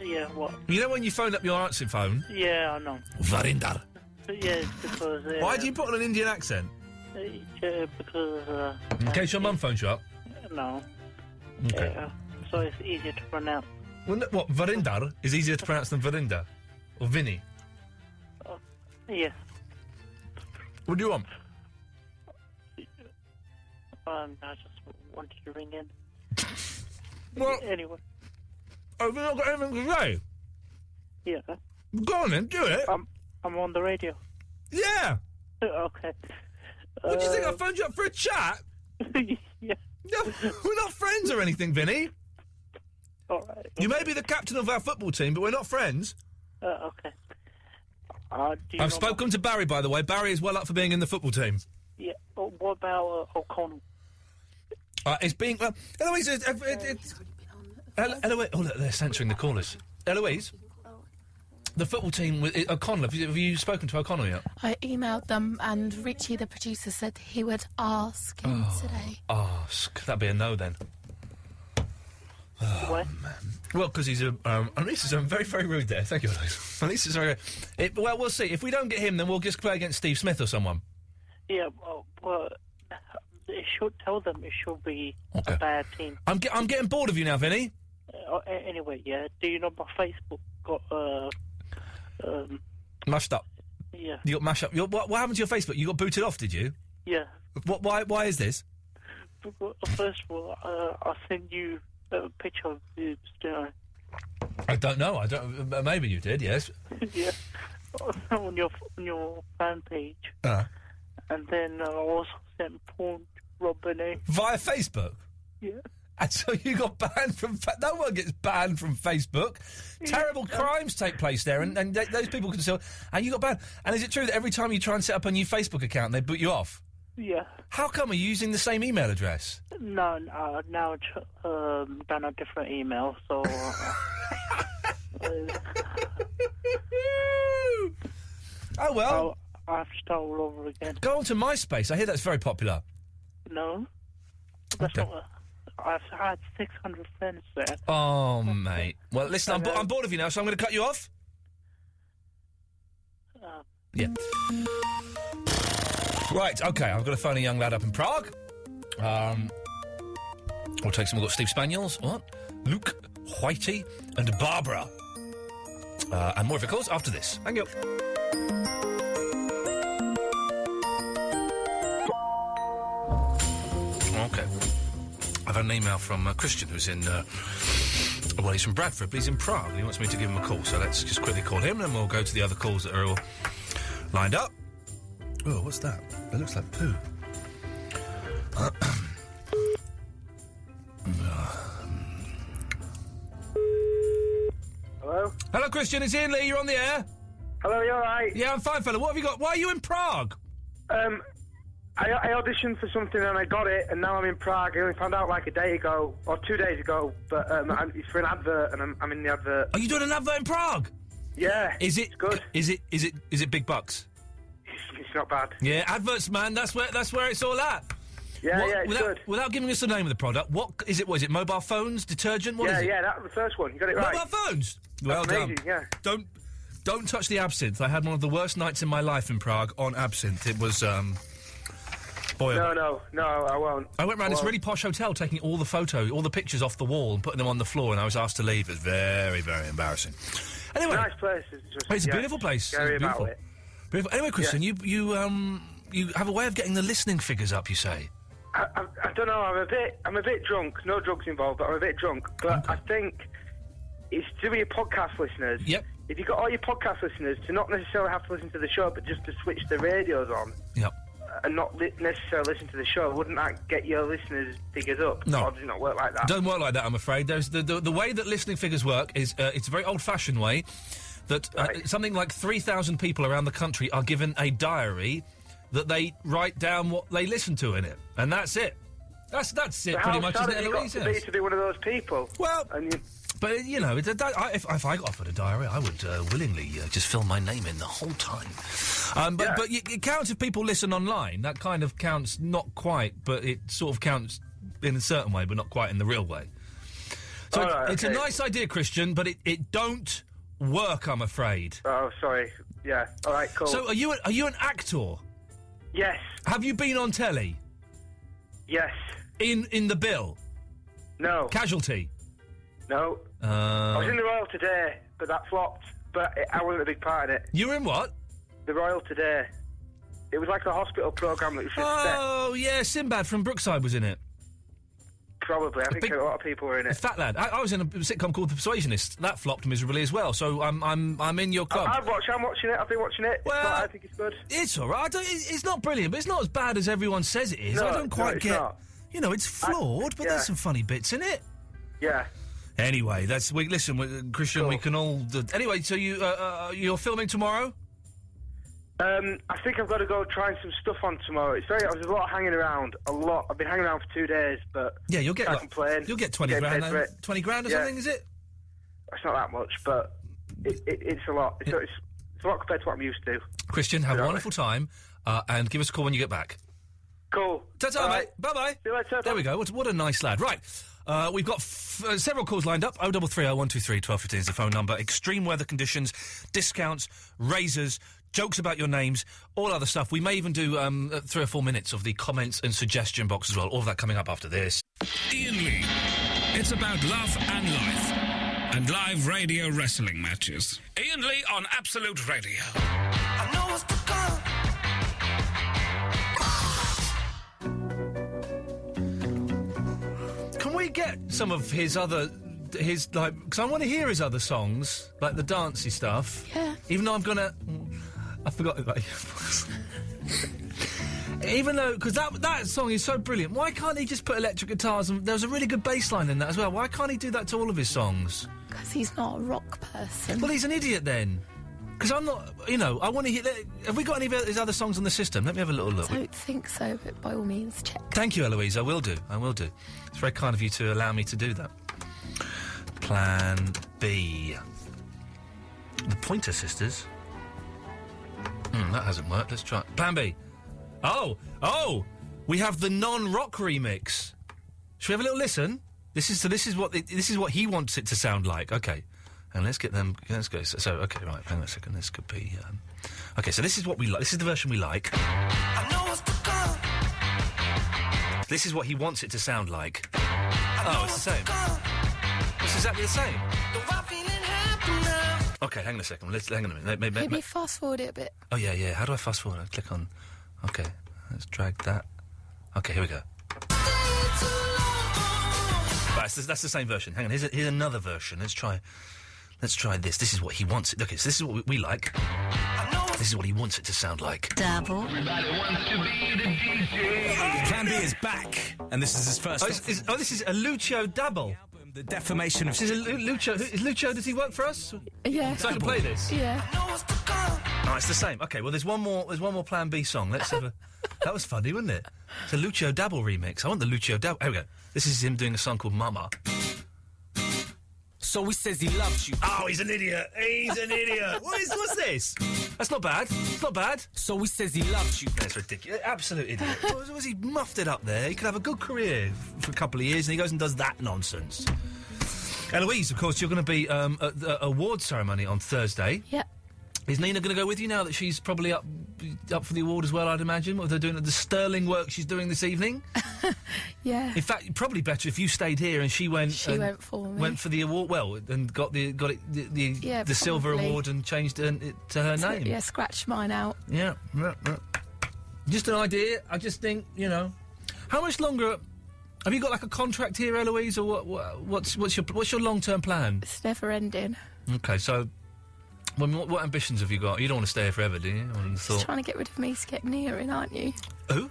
Yeah, what? You know when you phone up your answering phone? Yeah, I know. Verinder. Yeah, it's because... Why do you put on an Indian accent? Because... In case your mum phones you up? No. Okay. Yeah, so it's easier to pronounce. Well, no, what, Verinder is easier to pronounce than Verinder? Or Vinny? Yeah. What do you want? I just wanted to ring in. Well... Anyway. Have you not got anything to say? Yeah. Go on then, do it. I'm on the radio. Yeah. Okay. What do you think? I phoned you up for a chat? Yeah. No, we're not friends or anything, Vinny. All right. You may be the captain of our football team, but we're not friends. Okay. I've spoken to Barry, by the way. Barry is well up for being in the football team. Yeah. What about O'Connell? It's being... Eloise... Eloise... Oh, look, they're censoring the callers. Eloise? The football team with O'Connell, have you spoken to O'Connell yet? I emailed them and Richie, the producer, said he would ask him today. Ask. That'd be a no, then. What? Man. Well, because he's a... Annalise is very, very rude there. Thank you, Annalise. Annalise is very... Well, we'll see. If we don't get him, then we'll just play against Steve Smith or someone. Yeah, well, it should tell them it should be a bad team. I'm getting bored of you now, Vinny. Anyway, yeah. Do you know my Facebook got Mashed up. Yeah. You got mashed up. What happened to your Facebook? You got booted off, did you? Yeah. Why is this? First of all, I sent you a picture of boobs, didn't I don't know. I don't. Maybe you did. Yes. I? Yeah. On your fan page. And then I also sent porn to Rob Benet. Via Facebook? Yeah. And so you got banned from... No one gets banned from Facebook. Terrible crimes take place there, and those people can still... And you got banned. And is it true that every time you try and set up a new Facebook account, they boot you off? Yeah. How come? Are you using the same email address? No, now it's done a different email, so... Oh, well. I have to start all over again. Go on to MySpace. I hear that's very popular. No. That's not... I've had 600 friends there. Oh, mate. Well, listen, I'm bored of you now, so I'm going to cut you off. Yeah. Right, OK, I've got to phone a young lad up in Prague. We'll take some... We've got Steve Spaniels, Luke, Whitey, and Barbara. And more of your calls after this. Thank you. OK. I've had an email from Christian, who's in... well, he's from Bradford, but he's in Prague, and he wants me to give him a call. So let's just quickly call him, and then we'll go to the other calls that are all lined up. Oh, what's that? That looks like poo. Hello? Hello, Christian. It's Iain Lee. You're on the air. Hello, you all right? Yeah, I'm fine, fella. What have you got? Why are you in Prague? I auditioned for something and I got it, and now I'm in Prague. I only found out like a day ago, or 2 days ago, but it's for an advert, and I'm in the advert. Are you doing an advert in Prague? Yeah. Is it it's good? Is it big bucks? It's not bad. Yeah, adverts, man. That's where it's all at. Yeah, it's good. Without giving us the name of the product, what is it? Was it mobile phones, detergent? What is it? Yeah, that was the first one. You got it right. Mobile phones. Well That's done. amazing, yeah. Don't touch the absinthe. I had one of the worst nights in my life in Prague on absinthe. It was boy. No, I won't. I went round this really posh hotel, taking all the pictures off the wall and putting them on the floor, and I was asked to leave. It was very, very embarrassing. Anyway, Nice place. it's a beautiful place. Scary It's beautiful. about it. Beautiful. Anyway, Christian, you have a way of getting the listening figures up. You say. I don't know. I'm a bit drunk. No drugs involved, but I'm a bit drunk. But I think it's to be your podcast listeners. Yep. If you got all your podcast listeners to not necessarily have to listen to the show, but just to switch the radios on. Yep. And not necessarily listen to the show, wouldn't that get your listeners' figures up? No. Or does it not work like that? Don't work like that, I'm afraid. There's the way that listening figures work is it's a very old-fashioned way that something like 3,000 people around the country are given a diary that they write down what they listen to in it, and that's it. That's it, But pretty much, how isn't sad it, have you got to be one of those people? Well, but you know, if I got offered a diary, I would willingly just fill my name in the whole time. But it counts if people listen online. That kind of counts, not quite, but it sort of counts in a certain way, but not quite in the real way. So it's a nice idea, Christian, but it don't work, I'm afraid. Oh, sorry. Yeah. All right. Cool. So are you an actor? Yes. Have you been on telly? Yes. In the bill? No. Casualty? No. I was in the Royal Today, but that flopped. But I wasn't a big part in it. You were in what? The Royal Today. It was like a hospital programme that was just Oh, yeah, Sinbad from Brookside was in it. Probably. I think a lot of people were in it. The fat lad. I was in a sitcom called The Persuasionist. That flopped miserably as well. So I'm in your club. I'm watching it. I've been watching it. Well, I think it's good. It's all right. It's not brilliant, but it's not as bad as everyone says it is. No, I don't quite it's get. not. You know, it's flawed, but there's some funny bits in it. Yeah. Anyway, listen, Christian. Cool. We can all. Anyway, so you're filming tomorrow? I think I've got to go try some stuff on tomorrow. There's a lot hanging around. A lot. I've been hanging around for 2 days, but yeah, you'll get. Can't complain. You'll get 20 grand. 20 grand or something, is it? It's not that much, but it's a lot. It's a lot compared to what I'm used to. Christian, have a wonderful time, and give us a call when you get back. Cool. Ta-ta, mate. Bye-bye. See you later. There we go. What a nice lad. Right. We've got several calls lined up. 0330 123 1215 is the phone number. Extreme weather conditions, discounts, razors, jokes about your names, all other stuff. We may even do 3 or 4 minutes of the comments and suggestion box as well. All of that coming up after this. Iain Lee It's about love and life. And live radio wrestling matches. Iain Lee on Absolute Radio. I know what's to come. Can we get some of his because I want to hear his other songs, like the dancey stuff. Yeah. Even though I forgot. Like, even though, because that song is so brilliant, why can't he just put electric guitars and there's a really good bass line in that as well? Why can't he do that to all of his songs? Because he's not a rock person. Well, he's an idiot then. Because I'm not, I want to hear... Have we got any of his other songs on the system? Let me have a little look. I don't think so, but by all means, check. Thank you, Eloise. I will do. It's very kind of you to allow me to do that. Plan B. The Pointer Sisters. That hasn't worked. Let's try... Plan B. Oh! We have the non-rock remix. Should we have a little listen? This is what he wants it to sound like. Okay. And let's get them... Let's go. So, okay, right, hang on a second. This could be... Okay, so this is what we like. This is the version we like. I know what's to come. This is what he wants it to sound like. Oh, it's the same. It's exactly the same. Okay, hang on a second. Hang on a minute. Maybe fast forward it a bit. Oh, yeah. How do I fast forward? I click on... Okay, let's drag that. Okay, here we go. Right, that's the same version. Hang on, here's another version. Let's try this. This is what he wants it. Okay, so this is what we like. This is what he wants it to sound like. Dabble. Everybody wants to be the DJ. Plan B is back, and this is his first... this is a Lucio Dabble. The defamation of... This is Lucio. Is Lucio, does he work for us? Yeah. So I can play this? Yeah. Oh, it's the same. Okay, well, there's one more Plan B song. Let's have a... That was funny, wasn't it? It's a Lucio Dabble remix. I want the Lucio Dabble... Here we go. This is him doing a song called Mama. So he says he loves you. Oh, he's an idiot. He's an idiot. What's this? That's not bad. It's not bad. So he says he loves you. That's ridiculous. Absolute idiot. Was he muffed it up there? He could have a good career for a couple of years, and he goes and does that nonsense. Eloise, of course, you're going to be at the award ceremony on Thursday. Yeah. Is Nina going to go with you now that she's probably up for the award as well, I'd imagine? What they're doing, the sterling work she's doing this evening? Yeah. In fact, probably better if you stayed here and she went... She went for me. Went for the award, and got the silver award and changed it to her name. Yeah, scratched mine out. Yeah. Just an idea. I just think, how much longer... Have you got like a contract here, Eloise, or what's your long-term plan? It's never ending. Okay, so... What ambitions have you got? You don't want to stay here forever, do you? Just trying to get rid of me to get Nia in, aren't you? Who?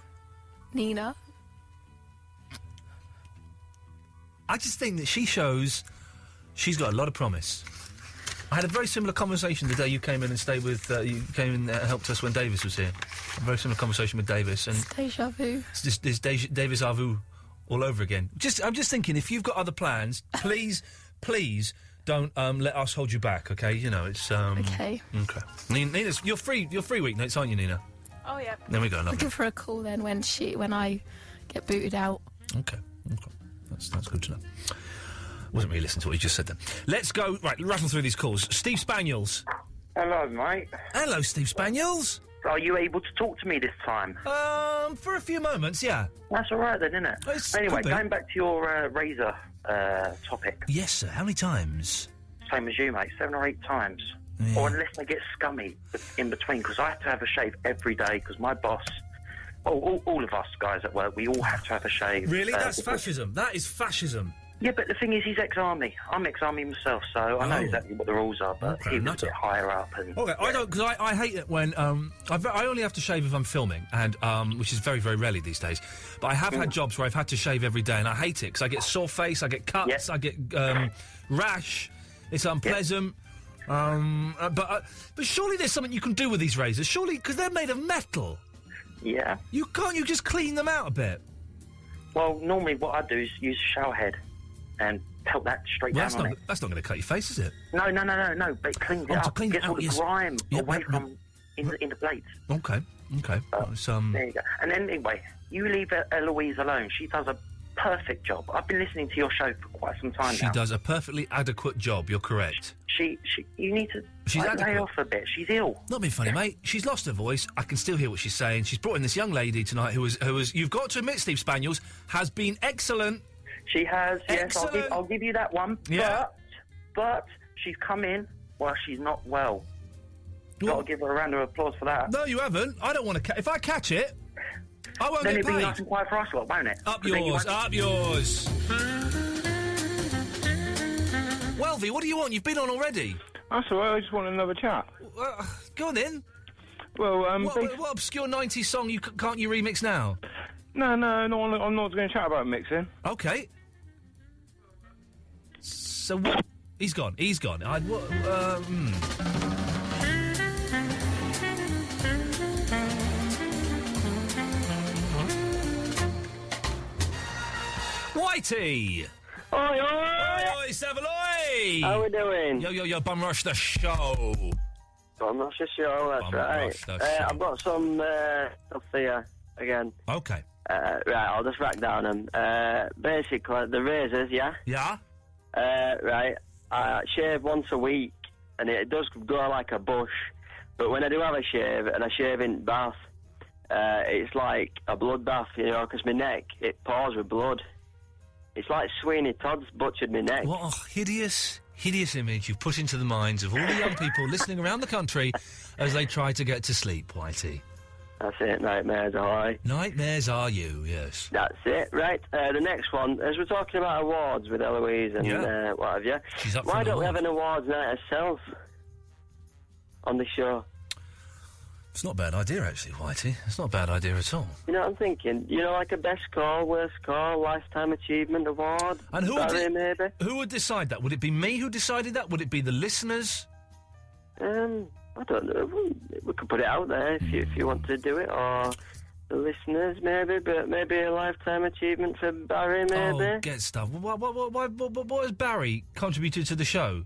Nina. I just think that she shows she's got a lot of promise. I had a very similar conversation the day you came in and stayed with... you came in and helped us when Davis was here. A very similar conversation with Davis. And it's deja vu. It's Davis vu all over again. I'm just thinking, if you've got other plans, please don't let us hold you back, okay? It's... Okay. Okay. Nina's... You're free weeknights, aren't you, Nina? Oh, yeah. There we go, lovely. Looking for a call then when I get booted out. Okay. That's good to know. Wasn't really listening to what you just said then. Let's go... Right, rattle through these calls. Steve Spaniels. Hello, mate. Hello, Steve Spaniels. Are you able to talk to me this time? For a few moments, yeah. That's all right then, isn't it? Anyway, going back to your razor topic. Yes, sir. How many times? Same as you, mate. 7 or 8 times. Yeah. Or unless they get scummy in between, because I have to have a shave every day, because my boss... all of us guys at work, we all have to have a shave. Really? That's fascism. That is fascism. Yeah, but the thing is, he's ex-army. I'm ex-army myself, so I know exactly what the rules are, but he's a bit higher up. And, okay, I don't, because I hate it when, I only have to shave if I'm filming, and, which is very, very rarely these days, but I have had jobs where I've had to shave every day, and I hate it, because I get sore face, I get cuts, I get, rash, it's unpleasant, but surely there's something you can do with these razors, surely, because they're made of metal. Yeah. You just clean them out a bit? Well, normally what I do is use a shower head and pelt that straight down on it. That's not going to cut your face, is it? No, but it cleans it up. To clean gets it all out, the grime away from in the blades. Okay. There you go. And then, anyway, you leave Eloise alone. She does a perfect job. I've been listening to your show for quite some time now. She does a perfectly adequate job, you're correct. You need to lay off a bit. She's ill. Not being funny, mate. She's lost her voice. I can still hear what she's saying. She's brought in this young lady tonight who was, you've got to admit, Steve Spaniels, has been excellent. She has, yes. Excellent. I'll give you that one. Yeah. But she's come in while she's not well. Got to give her a round of applause for that. No, you haven't. I don't want to. If I catch it, I won't then get it'll be paid. nice and quiet for us, lot, won't it? Up 'Cause then you yours, won't- up yours. Welvy, what do you want? You've been on already. That's all right. I just want another chat. Go on then. Well, what obscure 90s song can't you remix now? No, I'm not going to chat about mixing. Okay. So what? He's gone. Whitey! Oi, oi! Oi, Savaloy! How we doing? Yo, Bum Rush the show. Bum Rush the show, that's Bum right. Rush the show. I've got some stuff here again. Okay. Right, I'll just rack down them. Basically, the razors, yeah? Yeah? Right, I shave once a week, and it does go like a bush, but when I do have a shave, and I shave in bath, it's like a bloodbath, you know, because my neck, it pours with blood. It's like Sweeney Todd's butchered my neck. What a hideous image you've put into the minds of all the young people listening around the country as they try to get to sleep, Whitey. That's it, nightmares are I. Nightmares are you, yes. That's it, right. The next one, as we're talking about awards with Eloise and what have you, She's up for why an don't we award. have an awards night herself on the show? It's not a bad idea, actually, Whitey. It's not a bad idea at all. You know what I'm thinking? You know, like a best call, worst call, lifetime achievement award? And who Barry, maybe? Who would decide that? Would it be me who decided that? Would it be the listeners? I don't know. We could put it out there if you want to do it, or the listeners maybe, but maybe a lifetime achievement for Barry, maybe. Oh, get stuff. What has Barry contributed to the show?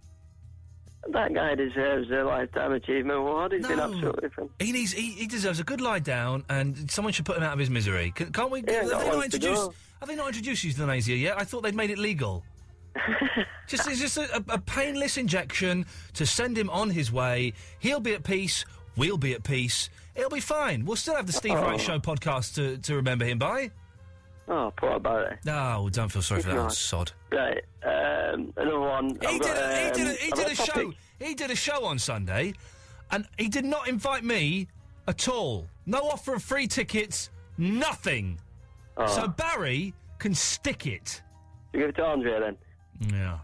That guy deserves a lifetime achievement award. He's been absolutely fun. He deserves a good lie down, and someone should put him out of his misery. Can't we? Yeah, have they not introduced euthanasia yet? I thought they'd made it legal. It's just a painless injection to send him on his way. He'll be at peace. We'll be at peace. It'll be fine. We'll still have the Steve Wright Show podcast to remember him by. Oh, poor Barry. No, don't feel sorry for that He's old not. sod. Right, another one. He did a show on Sunday, and he did not invite me at all. No offer of free tickets, nothing. Oh. So Barry can stick it. You give it to Andre then. Yeah.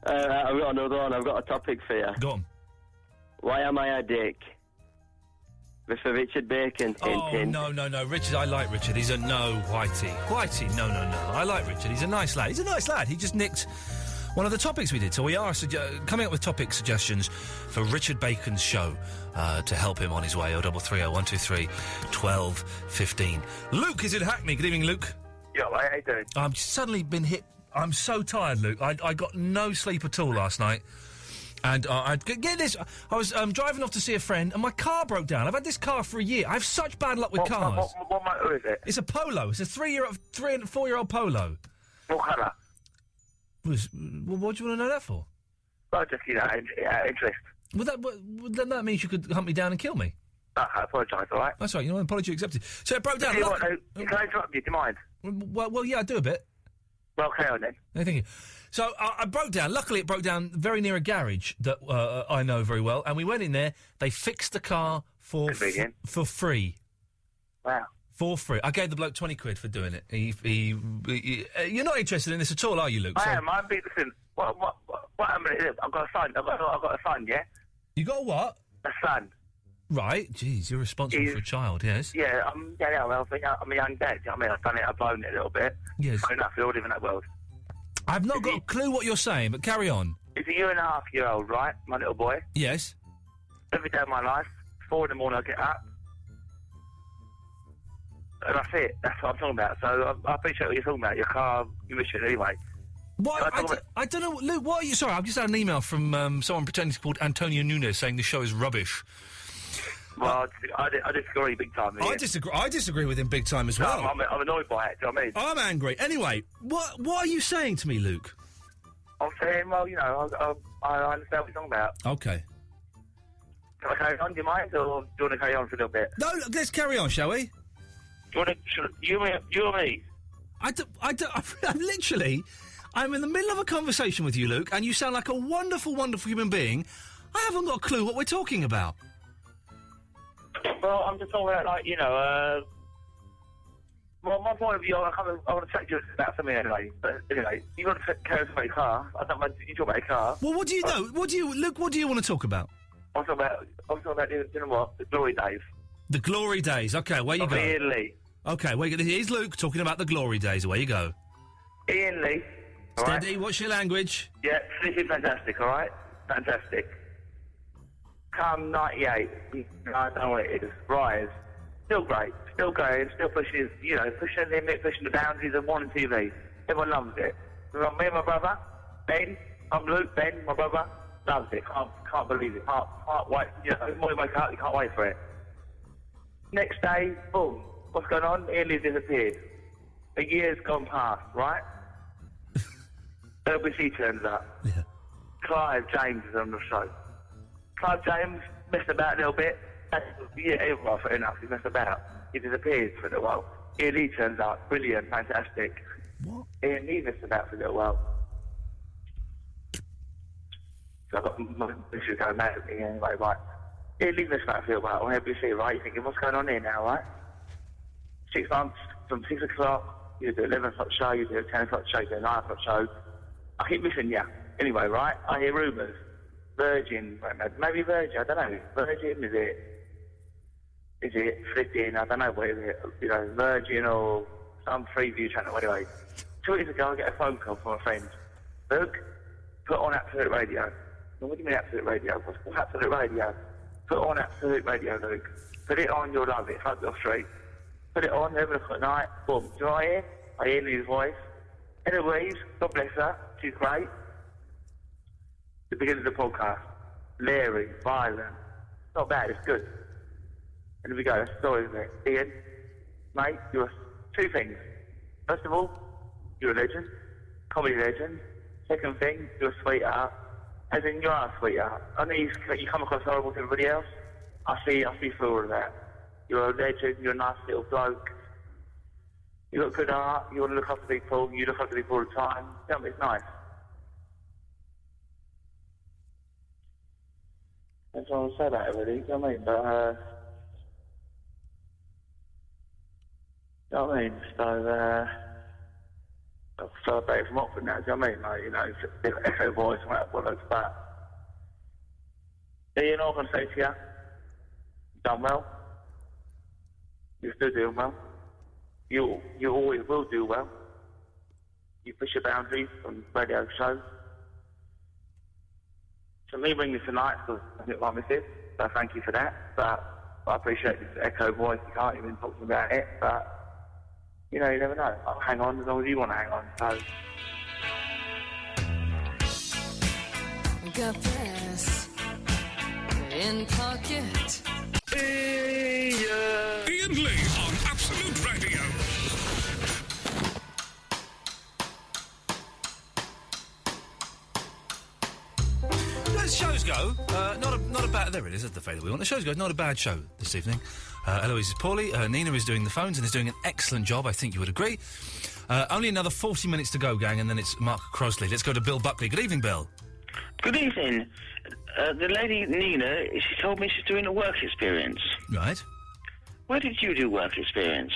I've got another one. I've got a topic for you. Go on. Why am I a dick? For Richard Bacon. Oh, no. Richard, I like Richard. He's a no, Whitey, no. I like Richard. He's a nice lad. He just nicked one of the topics we did. So we are coming up with topic suggestions for Richard Bacon's show to help him on his way. 0330 123 1215. Luke is in Hackney. Good evening, Luke. Yeah, mate, how you doing? I've suddenly been hit. I'm so tired, Luke. I got no sleep at all last night. And get this, I was driving off to see a friend, and my car broke down. I've had this car for a year. I have such bad luck with cars. What motor is it? It's a Polo. It's a 3 and 4-year-old Polo. What colour? What do you want to know that for? Well, just, interest. Then that means you could hunt me down and kill me. I apologise, all right? That's right, an apology accepted. So it broke down. Can I interrupt you? Do you mind? Well, yeah, I do a bit. Well, carry on then. No, thank you. So I broke down. Luckily, it broke down very near a garage that I know very well. And we went in there. They fixed the car for free. Wow. For free. I gave the bloke 20 quid for doing it. You're not interested in this at all, are you, Luke? I am. I'm big. Listen. What happened? I've got a son. I've got a son. Yeah. You got a what? A son. Right. Jeez, you're responsible for a child. Yes. Yeah. I'm a young dad. I mean, I've done it. I've blown it a little bit. Yes. I don't live in that world. I've not got a clue what you're saying, but carry on. He's a 1.5-year-old, right? My little boy. Yes. Every day of my life, 4 in the morning I get up. And that's it. That's what I'm talking about. So I appreciate what you're talking about. Your car, your mission, anyway. What? I don't know. Luke, what are you... Sorry, I've just had an email from someone pretending to be called Antonio Nunes saying the show is rubbish. Well, I disagree big time. I disagree with him big time as well. No, I'm annoyed by it, do you know what I mean? I'm angry. Anyway, what are you saying to me, Luke? I'm saying, well, I understand what you're talking about. Okay. Can I carry on, do you mind, or do you want to carry on for a little bit? No, let's carry on, shall we? Do you want to... You or me? I'm literally... I'm in the middle of a conversation with you, Luke, and you sound like a wonderful, wonderful human being. I haven't got a clue what we're talking about. Well, I'm just talking about, like, you know, well, my point of view, I want to chat to you about something anyway. But anyway, you got to care about your car. I don't mind you talk about your car. Well, what do you know? Luke, what do you want to talk about? I'm talking about, you know what, the glory days. The glory days. Okay, where you go? Iain Lee. Okay, here's Luke talking about the glory days. Away you go. Iain Lee. Steady, what's your language? Yeah, this is fantastic, all right? Fantastic. Come 98, I don't know what it is. Rise. Still great. Still going. Still pushing, you know, pushing the limit, pushing the boundaries of modern TV. Everyone loves it. Me and my brother, Ben. I'm Luke, Ben, my brother. Loves it. Can't believe it. Can't wait. You know, the morning wake up, you can't wait for it. Next day, boom. What's going on? Iain Lee's disappeared. A year's gone past, right? LBC turns up. Yeah. Clive James is on the show. Clive James messed about a little bit. Well, fair enough, he messed about. He disappears for a little while. Iain Lee turns up. Brilliant, fantastic. What? Iain Lee messed about for a little while. So I've got my issues going mad at me anyway, right? Iain Lee messed about for a little while on LBC, right? You're thinking, what's going on here now, right? 6 months, from 6 o'clock, you do 11 o'clock show, you do a 10 o'clock show, you do a 9 o'clock show. I keep missing you. Anyway, right? I hear rumours. Virgin, maybe Virgin, I don't know. Virgin, is it Flipping, I don't know what is it, you know, Virgin or some Freeview channel, anyway. 2 weeks ago, I get a phone call from a friend. Luke, put on Absolute Radio. Well, what do you mean Absolute Radio? What's Absolute Radio? Put on Absolute Radio, Luke. Put it on, you'll love it, front door street. Put it on, 11 o'clock at night, boom. Do you know what I hear? I hear Lee's voice. Anyways, God bless her, she's great. The beginning of the podcast. Leery, violent. Not bad, it's good. And here we go, that's the story, isn't it? Iain, mate, you're 2 things. First of all, you're a legend. Comedy legend. Second thing, you're a sweetheart. As in, you are a sweetheart. I know you come across horrible to everybody else. I see through all of that. You're a legend, you're a nice little bloke. You got good art, you want to look after people, you look after people all the time. Yeah, it's nice. That's what I say about it, really, you know what I mean? But, you know what I mean? So, I'll celebrate from Oxford now, do you know what I mean? Like, you know, it's Echo Voice and what it's about. Yeah, you know what I'm going to say to you? You've done well. You're still doing well. You always will do well. You push your boundaries on radio shows. So me ringing tonight, because I think my missus, so thank you for that. But I appreciate this Echo Voice. You can't even talk to me about it, but you know, you never know. I'll hang on as long as you want to hang on. So. Got this in pocket. Iain Lee on Absolute Radio. The shows go. Not a bad. There it is. That's the fader we want. The shows go. Not a bad show this evening. Eloise is poorly. Nina is doing the phones and is doing an excellent job. I think you would agree. Only another 40 minutes to go, gang, and then it's Mark Crosley. Let's go to Bill Buckley. Good evening, Bill. Good evening. The lady Nina, she told me she's doing a work experience. Right. Where did you do work experience?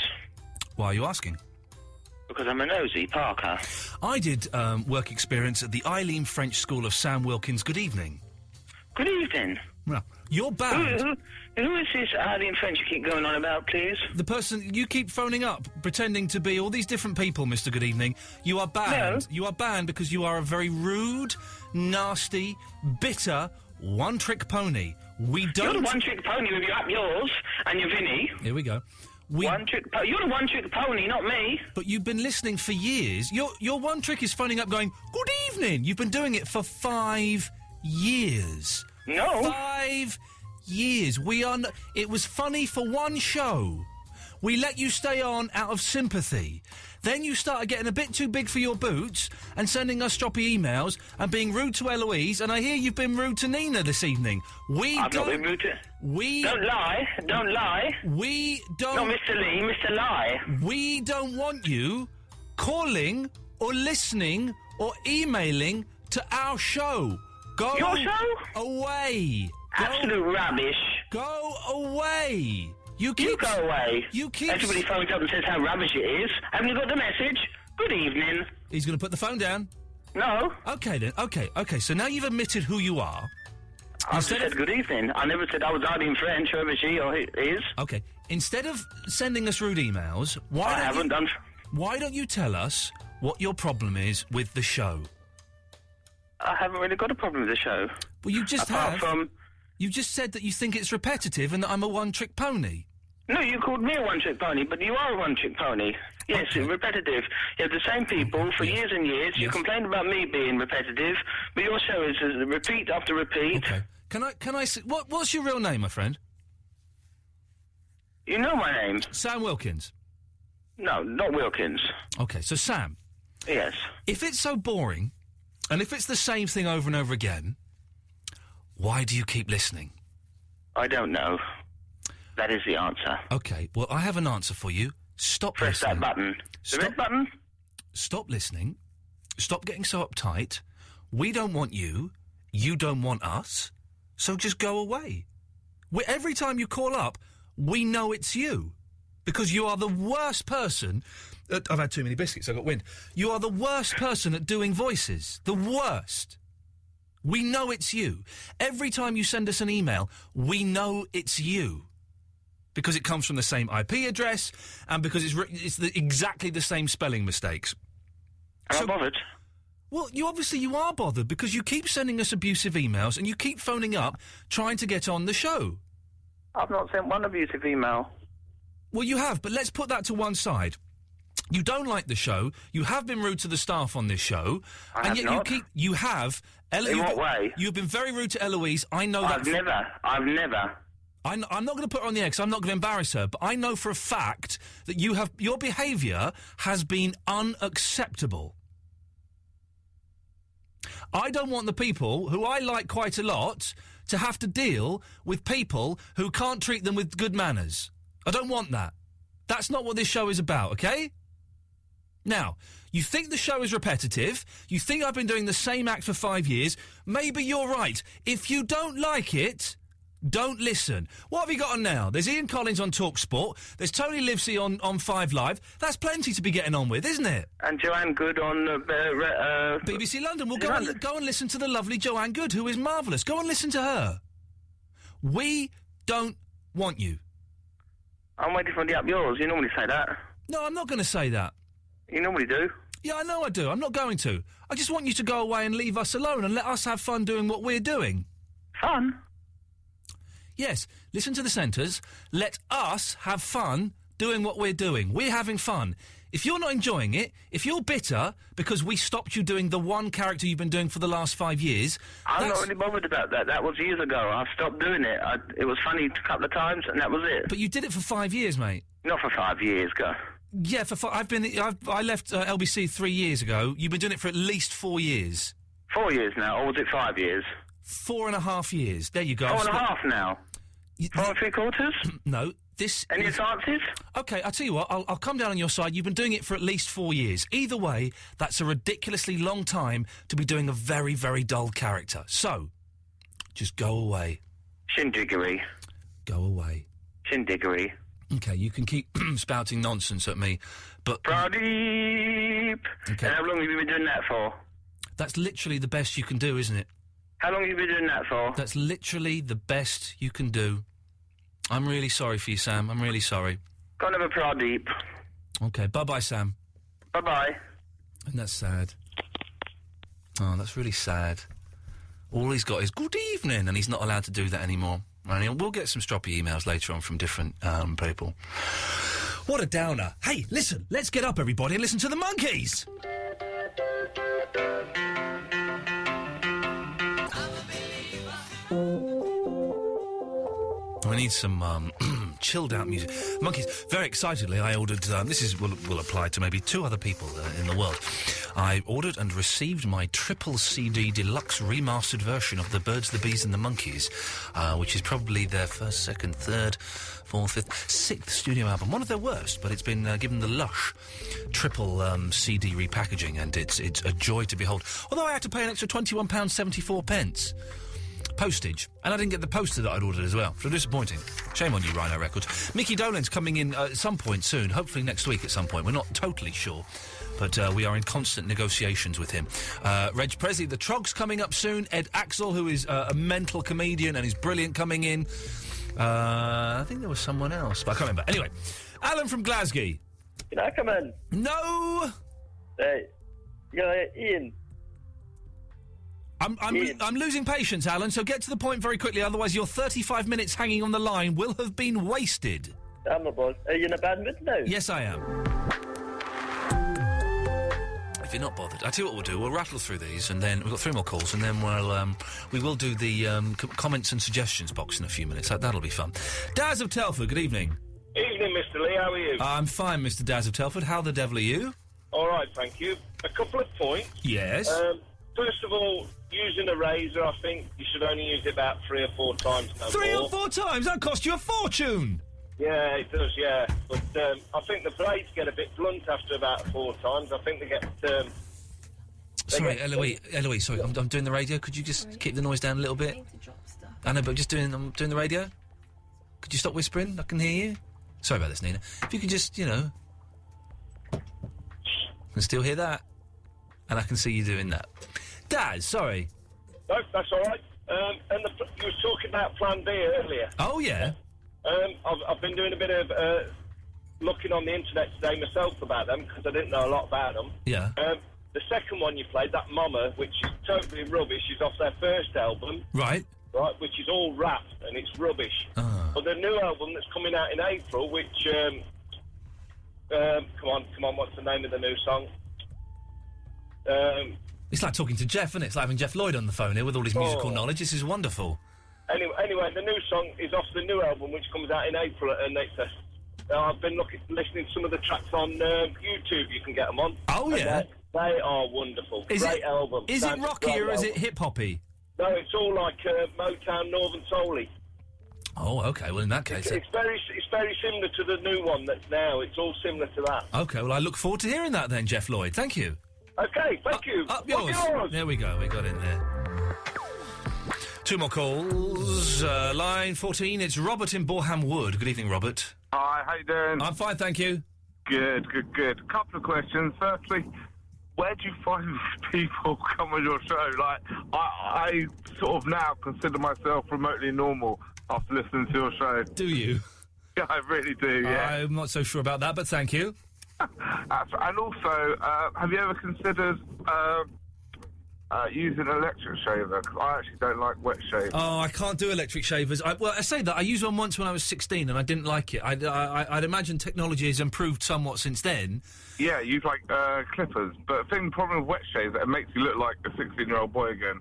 Why are you asking? Because I'm a nosy, Parker. I did work experience at the Eileen French School of Sam Wilkins. Good evening. Good evening. Well, your band... Who is this Eileen French you keep going on about, please? The person you keep phoning up, pretending to be all these different people, Mr. Good Evening. You are banned. No. You are banned because you are a very rude, nasty, bitter, one-trick pony. We don't... You're the one-trick pony with your up yours and your Vinny. Here we go. You're the one-trick pony, not me. But you've been listening for years. Your one trick is phoning up going, good evening. You've been doing it for 5 years. No. 5 years. It was funny for one show. We let you stay on out of sympathy. Then you started getting a bit too big for your boots and sending us stroppy emails and being rude to Eloise, and I hear you've been rude to Nina this evening. I've not been rude to... Don't lie. Don't lie. We don't... Not Mr. Lee, Mr. Lie. We don't want you calling or listening or emailing to our show. Go Your show? away. Absolute rubbish. Go away. You go away. You keep... Everybody phones up and says how rubbish it is. Haven't you got the message? Good evening. He's going to put the phone down. No. Okay, then. Okay. So now you've admitted who you are. I just said good evening. I never said I was Eileen French, whoever she or he is. Okay. Instead of sending us rude emails, why don't you tell us what your problem is with the show? I haven't really got a problem with the show. Well, you just Apart have. from... You just said that you think it's repetitive and that I'm a one-trick pony. No, you called me a one-trick pony, but you are a one-trick pony. Yes, it's repetitive. You have the same people for years and years. You complain about me being repetitive, but your show is repeat after repeat. Okay. Can I? What's your real name, my friend? You know my name. Sam Wilkins. No, not Wilkins. Okay, so Sam. Yes. If it's so boring, and if it's the same thing over and over again, why do you keep listening? I don't know. That is the answer. Okay, well, I have an answer for you. Stop Press listening. that button. The red button? Stop listening. Stop getting so uptight. We don't want you. You don't want us. So just go away. Every time you call up, we know it's you. Because you are the worst person... I've had too many biscuits, I got wind. You are the worst person at doing voices. The worst. We know it's you. Every time you send us an email, we know it's you. Because it comes from the same IP address, and because it's exactly the same spelling mistakes. Am I bothered? Well, you are bothered, because you keep sending us abusive emails, and you keep phoning up, trying to get on the show. I've not sent one abusive email. Well, you have, but let's put that to one side. You don't like the show. You have been rude to the staff on this show. I have not. You have. In what way? You've been very rude to Eloise. I know that. I've never. I'm not going to put her on the air because I'm not going to embarrass her, but I know for a fact that your behaviour has been unacceptable. I don't want the people who I like quite a lot to have to deal with people who can't treat them with good manners. I don't want that. That's not what this show is about, okay? Now, you think the show is repetitive, you think I've been doing the same act for 5 years, maybe you're right. If you don't like it... don't listen. What have you got on now? There's Ian Collins on TalkSport. There's Tony Livesey on 5 Live. That's plenty to be getting on with, isn't it? And Joanne Good on... BBC London. Well, go and listen to the lovely Joanne Good, who is marvellous. Go and listen to her. We don't want you. I'm waiting for the up yours. You normally say that. No, I'm not going to say that. You normally do. Yeah, I know I do. I'm not going to. I just want you to go away and leave us alone and let us have fun doing what we're doing. Fun? Yes, listen to the centres. Let us have fun doing what we're doing. We're having fun. If you're not enjoying it, if you're bitter because we stopped you doing the one character you've been doing for the last 5 years... I'm not really bothered about that. That was years ago. I stopped doing it. It was funny a couple of times, and that was it. But you did it for 5 years, mate. Not for 5 years, go. Yeah, I left LBC 3 years ago. You've been doing it for at least 4 years. 4 years now, or was it 5 years? 4.5 years. There you go. 4.5 now? 4 3/4? No, this... Any advances? OK, I'll tell you what, I'll come down on your side. You've been doing it for at least 4 years. Either way, that's a ridiculously long time to be doing a very, very dull character. So, just go away. Shindiggery. Go away. Shindiggery. OK, you can keep spouting nonsense at me, but... Pradeep! Okay. And how long have you been doing that for? That's literally the best you can do, isn't it? How long have you been doing that for? That's literally the best you can do. I'm really sorry for you, Sam. I'm really sorry. Go and have a Pradeep. OK, bye-bye, Sam. Bye-bye. And that's sad. Oh, that's really sad. All he's got is good evening, and he's not allowed to do that anymore. And we'll get some stroppy emails later on from different people. What a downer. Hey, listen, let's get up, everybody, and listen to the Monkees. I mean, need some chilled out music. Monkeys. Very excitedly, I ordered. This will apply to maybe 2 other people in the world. I ordered and received my triple CD deluxe remastered version of the Birds, the Bees, and the Monkeys, which is probably their first, second, third, fourth, fifth, 6th studio album. One of their worst, but it's been given the lush triple CD repackaging, and it's a joy to behold. Although I had to pay an extra £21.74 postage, and I didn't get the poster that I'd ordered as well. So disappointing. Shame on you, Rhino Records. Mickey Dolenz coming in at some point soon, hopefully next week at some point. We're not totally sure, but we are in constant negotiations with him. Reg Presley, the Trog's coming up soon. Ed Axel, who is a mental comedian and is brilliant, coming in. I think there was someone else, but I can't remember. Anyway, Alan from Glasgow. Can I come in? No! Right. Ian. I'm losing patience, Alan, so get to the point very quickly, otherwise your 35 minutes hanging on the line will have been wasted. I'm not bothered. Are you in a bad mood now? Yes, I am. If you're not bothered, I tell you what we'll do. We'll rattle through these, and then we've got 3 more calls, and then we will do the comments and suggestions box in a few minutes. That'll be fun. Daz of Telford, good evening. Evening, Mr. Lee. How are you? I'm fine, Mr. Daz of Telford. How the devil are you? All right, thank you. A couple of points. Yes. First of all, using a razor, I think you should only use it about 3 or 4 times. No 3 more. or 4 times? That cost you a fortune. Yeah, it does, yeah. But I think the blades get a bit blunt after about 4 times. I think they get... Sorry, Eloise, sorry, I'm doing the radio. Could you just keep the noise down a little bit? I know, but I'm doing the radio. Could you stop whispering? I can hear you. Sorry about this, Nina. If you could just, I can still hear that. And I can see you doing that. Daz, sorry. No, that's all right. And you were talking about Plan B earlier. Oh, yeah? I've been doing a bit of looking on the internet today myself about them, because I didn't know a lot about them. Yeah. The second one you played, that Mama, which is totally rubbish, is off their first album. Right. Right, which is all rap, and it's rubbish. But the new album that's coming out in April, which... come on, what's the name of the new song? It's like talking to Jeff, isn't it? It's like having Jeff Lloyd on the phone here with all his musical knowledge. This is wonderful. Anyway, the new song is off the new album, which comes out in April, and I've been listening to some of the tracks on YouTube. You can get them on. Oh, yeah? They are wonderful. Great album. Is it rocky or is it hip-hoppy? No, it's all like Motown, Northern Soul-y. Oh, OK. Well, in that case... It's very similar to the new one that's now. It's all similar to that. OK, well, I look forward to hearing that then, Jeff Lloyd. Thank you. OK, thank you. Up yours. There we go. We got in there. 2 more calls. Line 14, it's Robert in Boreham Wood. Good evening, Robert. Hi, how you doing? I'm fine, thank you. Good. Couple of questions. Firstly, where do you find these people come on your show? Like, I sort of now consider myself remotely normal after listening to your show. Do you? Yeah, I really do, yeah. I'm not so sure about that, but thank you. And also, have you ever considered using an electric shaver? Because I actually don't like wet shaving. Oh, I can't do electric shavers. I say that. I used one once when I was 16 and I didn't like it. I'd imagine technology has improved somewhat since then. Yeah, use like clippers. But the problem with wet shave, it makes you look like a 16-year-old boy again.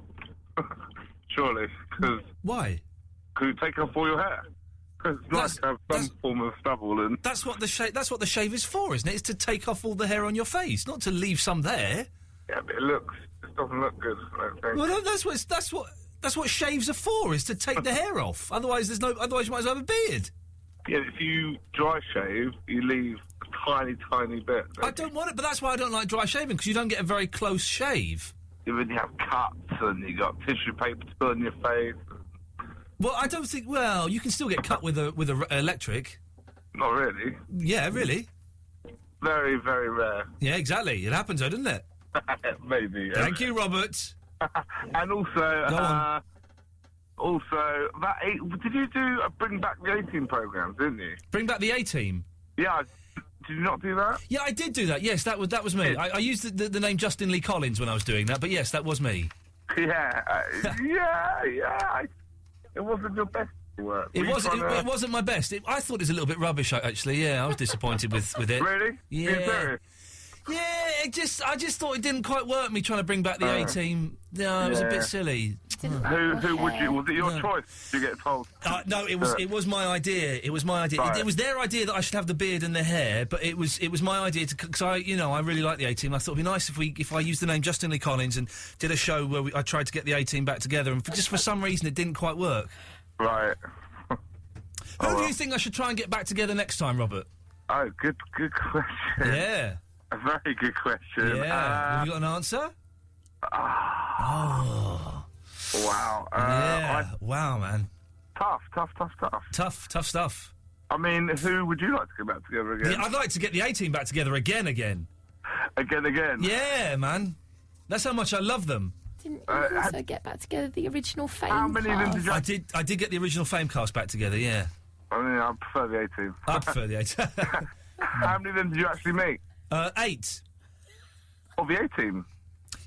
Surely. Why? Because you take off all your hair. Because it's nice to have some form of stubble. And that's what the shave is for, isn't it? It's to take off all the hair on your face, not to leave some there. Yeah, but it doesn't look good. I don't think. Well, no, that's what shaves are for, is to take the hair off. Otherwise you might as well have a beard. Yeah, if you dry shave, you leave a tiny bit. I don't want it, but that's why I don't like dry shaving, because you don't get a very close shave. When you have cuts and you got tissue paper to put on your face. Well, I don't think. Well, you can still get cut with a electric. Not really. Yeah, really. Very, very rare. Yeah, exactly. It happens, though, doesn't it? Maybe. Yeah. Thank you, Robert. And also, did you do Bring Back the A-Team programme, didn't you? Bring Back the A-Team? Yeah. Did you not do that? Yeah, I did do that. Yes, that was me. I used the name Justin Lee Collins when I was doing that, but yes, that was me. Yeah, yeah. It wasn't your best work. It wasn't my best. I thought it was a little bit rubbish, actually. Yeah, I was disappointed with it. Really? Yeah. Yeah, I just thought it didn't quite work. Me trying to bring back the A-Team. No, it was a bit silly. didn't Who would you? Was it your choice? Did you get told? No, it was my idea. It was my idea. Right. It was their idea that I should have the beard and the hair, but it was my idea because I really like the A-Team. I thought it'd be nice if I used the name Justin Lee Collins and did a show where I tried to get the A-Team back together, and just for some reason it didn't quite work. Right. Who do you think I should try and get back together next time, Robert? Oh, good question. Yeah. A very good question. Yeah. Have you got an answer? Oh. Wow. Wow, man. Tough stuff. I mean, who would you like to get back together again? Yeah, I'd like to get the A-Team back together again. Again? Yeah, man. That's how much I love them. Didn't you also get back together the original Fame How many of them did you... I did get the original Fame cast back together, yeah. I mean, I prefer the A-Team. I prefer the A-Team. How many of them did you actually meet? 8. Of the A-Team?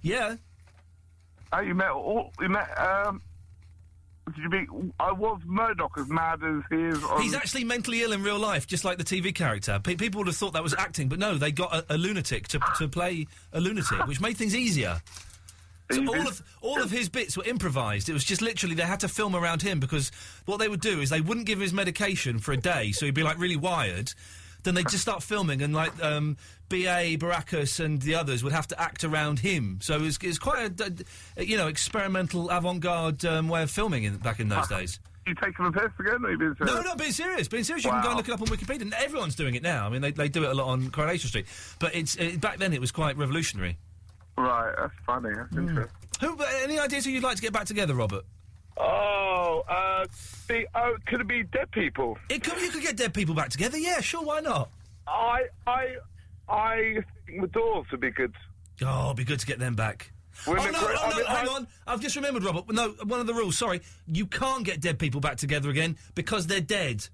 Yeah. Oh, did you meet... was Murdoch as mad as he is on... He's actually mentally ill in real life, just like the TV character. People would have thought that was acting, but no, they got a lunatic to play a lunatic, which made things easier. So all of his bits were improvised. It was just literally they had to film around him because what they would do is they wouldn't give him his medication for a day, so he'd be like really wired. Then they'd just start filming, and like B.A., Baracus, and the others would have to act around him. So it was quite a experimental avant-garde way of filming back in those days. You taking the piss again, or are you being serious? No, being serious. Being serious. You can go and look it up on Wikipedia, and everyone's doing it now. I mean, they do it a lot on Coronation Street, but back then it was quite revolutionary. Right, that's funny. That's interesting. Any ideas who you'd like to get back together, Robert? Could it be dead people? You could get dead people back together. Yeah, sure. Why not? I think the Doors would be good. Oh, it'd be good to get them back. Hang on. I've just remembered, Robert. No, one of the rules. Sorry, you can't get dead people back together again because they're dead.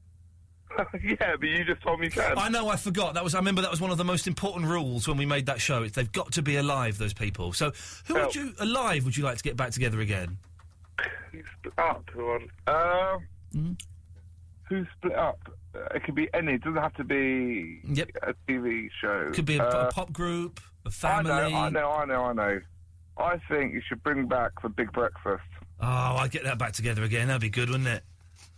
Yeah, but you just told me you can. I know, I forgot. I remember that was one of the most important rules when we made that show. They've got to be alive, those people. So, who would you like to get back together again? Who split up? Who split up? It could be any. It doesn't have to be a TV show. Could be a pop group, a family. I know. I think you should bring back the Big Breakfast. Oh, I'd get that back together again. That'd be good, wouldn't it?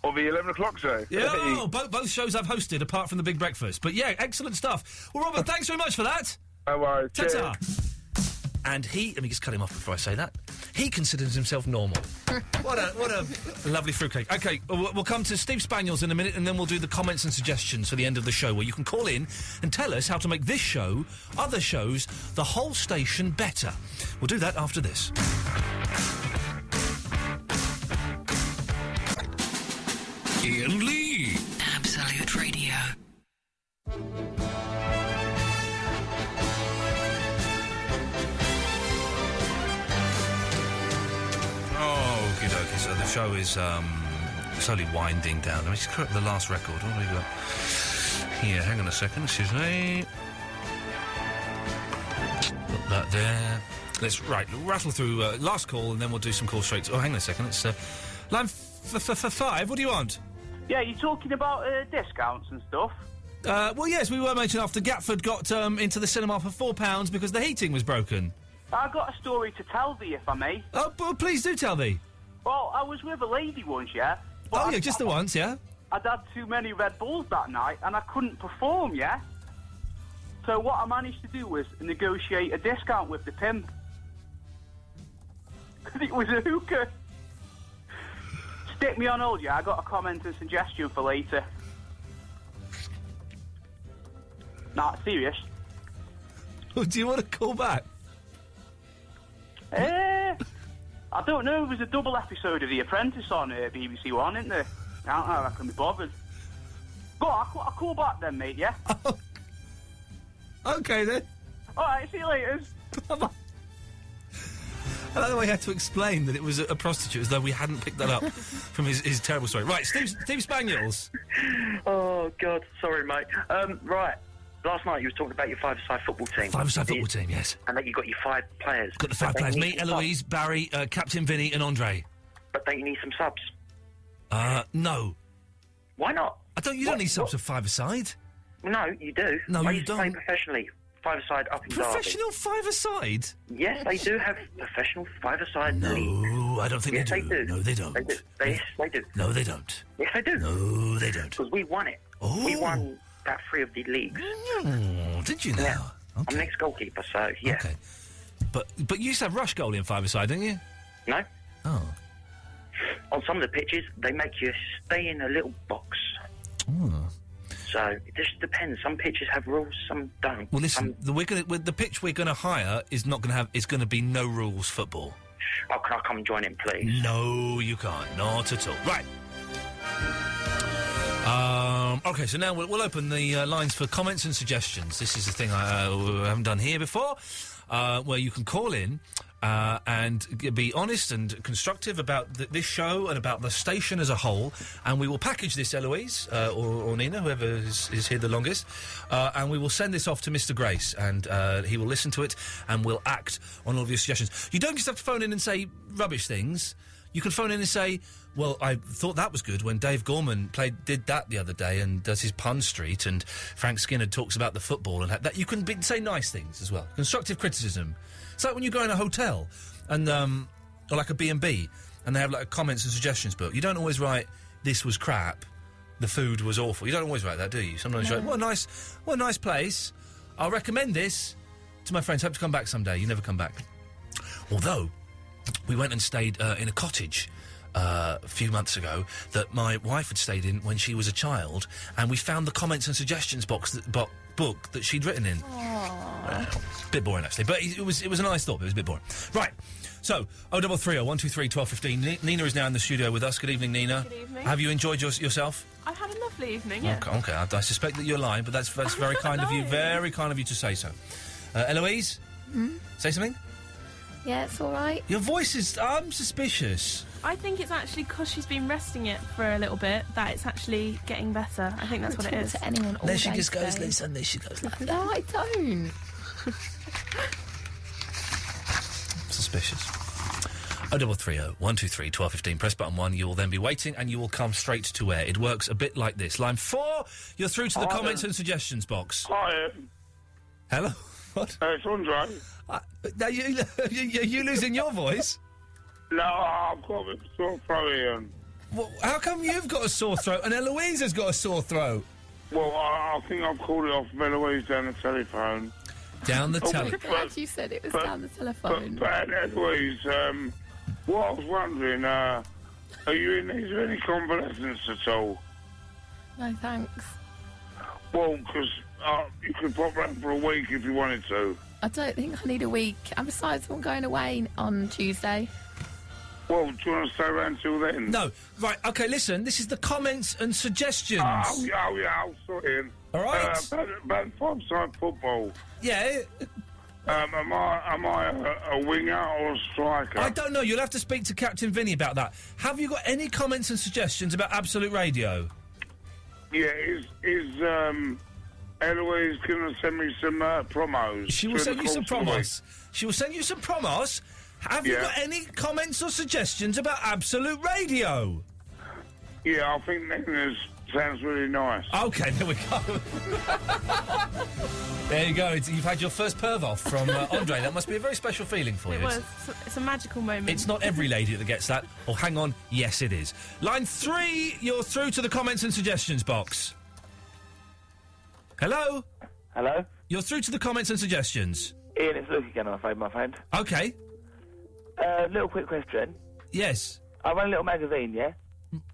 Or the 11 o'clock show. Yeah, both shows I've hosted, apart from the Big Breakfast. But yeah, excellent stuff. Well, Robert, thanks very much for that. No worries. Ta-ta. And let me just cut him off before I say that. He considers himself normal. What a lovely fruitcake. Okay, we'll come to Steve Spaniels in a minute, and then we'll do the comments and suggestions for the end of the show, where you can call in and tell us how to make this show, other shows, the whole station better. We'll do that after this. Iain Lee. Absolute Radio. Oh, okie dokie. So the show is slowly winding down. Let me just correct the last record. What have we got here? Hang on a second. Excuse me. Put that there. Let's rattle through last call, and then we'll do some calls straight. Oh, hang on a second. It's line 5. What do you want? Yeah, you're talking about discounts and stuff? Well, yes, we were mentioning after Gatford got into the cinema for £4 because the heating was broken. I've got a story to tell thee, if I may. Oh, please do tell thee. Well, I was with a lady once, yeah? Just the once, yeah? I'd had too many Red Bulls that night, and I couldn't perform, yeah? So what I managed to do was negotiate a discount with the pimp. Because it was a hooker. Stick me on hold, yeah? I got a comment and suggestion for later. Nah, serious. Do you want to call back? I don't know. There was a double episode of The Apprentice on BBC One, isn't there? I don't know if I can be bothered. Go on, I'll call back then, mate, yeah? Okay, then. Alright, see you later. Bye-bye. I like the way he had to explain that it was a prostitute, as though we hadn't picked that up from his terrible story. Right, Steve Spaniels. Oh, God, sorry, mate. Right, last night you were talking about your five-a-side football team. Five-a-side football team, yes. And that you got your 5 players. Got the 5 players. Me, Eloise, Barry, Captain Vinny and Andre. But don't you need some subs? No. Why not? You don't need subs for 5-a-side. No, you do. No, I you used to don't. play professionally. 5-a-side up in Professional 5-a-side? Yes, they do have professional 5-a-side leagues. No, I don't think yes, they do. No, they don't. Yes, they do. No, they don't. Yes, they do. No, they don't. Because we won it. Oh. We won about 3 of the leagues. Oh, did you now? Yeah. Okay. I'm an ex-goalkeeper, so yeah. Okay. But you used to have rush goalie in five-a-side, didn't you? No. Oh. On some of the pitches, they make you stay in a little box. Oh. So it just depends. Some pitches have rules, some don't. Well, listen, the pitch we're going to hire is not going to have. It's going to be no rules football. Oh, can I come and join in, please? No, you can't. Not at all. Right. Okay, so now we'll open the lines for comments and suggestions. This is a thing I haven't done here before, where you can call in and be honest and constructive about this show and about the station as a whole, and we will package this, Eloise, or Nina, whoever is here the longest, and we will send this off to Mr. Grace, and he will listen to it and will act on all of your suggestions. You don't just have to phone in and say rubbish things. You can phone in and say, well, I thought that was good when Dave Gorman did that the other day and does his pun street, and Frank Skinner talks about the football and that. You can say nice things as well. Constructive criticism. It's like when you go in a hotel and or like a B&B and they have like a comments and suggestions book. You don't always write, this was crap, the food was awful. You don't always write that, do you? Sometimes you write, what a nice place. I'll recommend this to my friends. Hope to come back someday. You never come back. Although, we went and stayed in a cottage a few months ago that my wife had stayed in when she was a child, and we found the comments and suggestions book that she'd written in. Bit boring, actually, but it was a nice thought, but it was a bit boring. Right, so 0330 123 1215. Nina is now in the studio with us. Good evening, Nina. Good evening. Have you enjoyed yourself? I've had a lovely evening, yeah. Okay. I suspect that you're lying, but that's very kind of you. Very kind of you to say so. Eloise, say something. Yeah, it's all right. Your voice is... I'm suspicious. I think it's actually because she's been resting it for a little bit that it's actually getting better. I think that's what it is. To anyone all There she day just goes, today. Lisa, and there she goes. No, I don't. Suspicious. 0330 123 1215. Press button 1. You will then be waiting, and you will come straight to air. It works a bit like this. Line 4, you're through to the comments and suggestions box. Hi. Hello? What? It's Andre. Are you losing your voice? No, I've got a bit of sore throat, Ian. Well, how come you've got a sore throat and Eloise has got a sore throat? Well, I think I've called it off Eloise down the telephone. Down the telephone? I'm glad you said it was down the telephone. But Eloise, what I was wondering, is there any convalescence at all? No, thanks. Well, because you could pop round for a week if you wanted to. I don't think I need a week. And besides, I'm going away on Tuesday. Well, do you want to stay around till then? No. Right, OK, listen, this is the comments and suggestions. Oh, yeah, I'll sort in. All right. About five-side football. Yeah. Am I a winger or a striker? I don't know. You'll have to speak to Captain Vinny about that. Have you got any comments and suggestions about Absolute Radio? Yeah, is Eloise going to send me some promos? She will send you some promos. She will send you some promos. Have you got any comments or suggestions about Absolute Radio? Yeah, I think Nina's sounds really nice. OK, there we go. There you go. You've had your first perv off from Andre. That must be a very special feeling for you. It was. It's a magical moment. It's not every lady that gets that. Oh, hang on. Yes, it is. Line 3, you're through to the comments and suggestions box. Hello? Hello? You're through to the comments and suggestions. Ian, it's Luke again, I'm afraid, my friend. OK. Little quick question. Yes. I run a little magazine, yeah?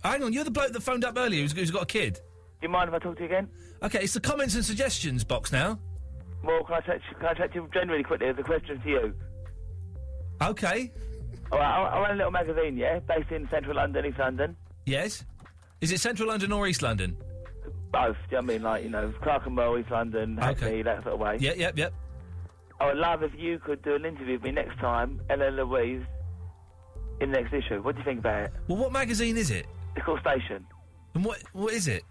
Hang on, you're the bloke that phoned up earlier who's got a kid. Do you mind if I talk to you again? OK, it's the comments and suggestions box now. Well, can I chat to you generally quickly? There's a question to you. OK. All right, I run a little magazine, yeah? Based in central London, East London. Yes. Is it central London or East London? Both. Do you know what I mean? Like, you know, Clerkenwell, East London, Hackney, that sort of way. Yep. I would love if you could do an interview with me next time, Ella Louise, in the next issue. What do you think about it? Well, what magazine is it? It's called Station. And what is it?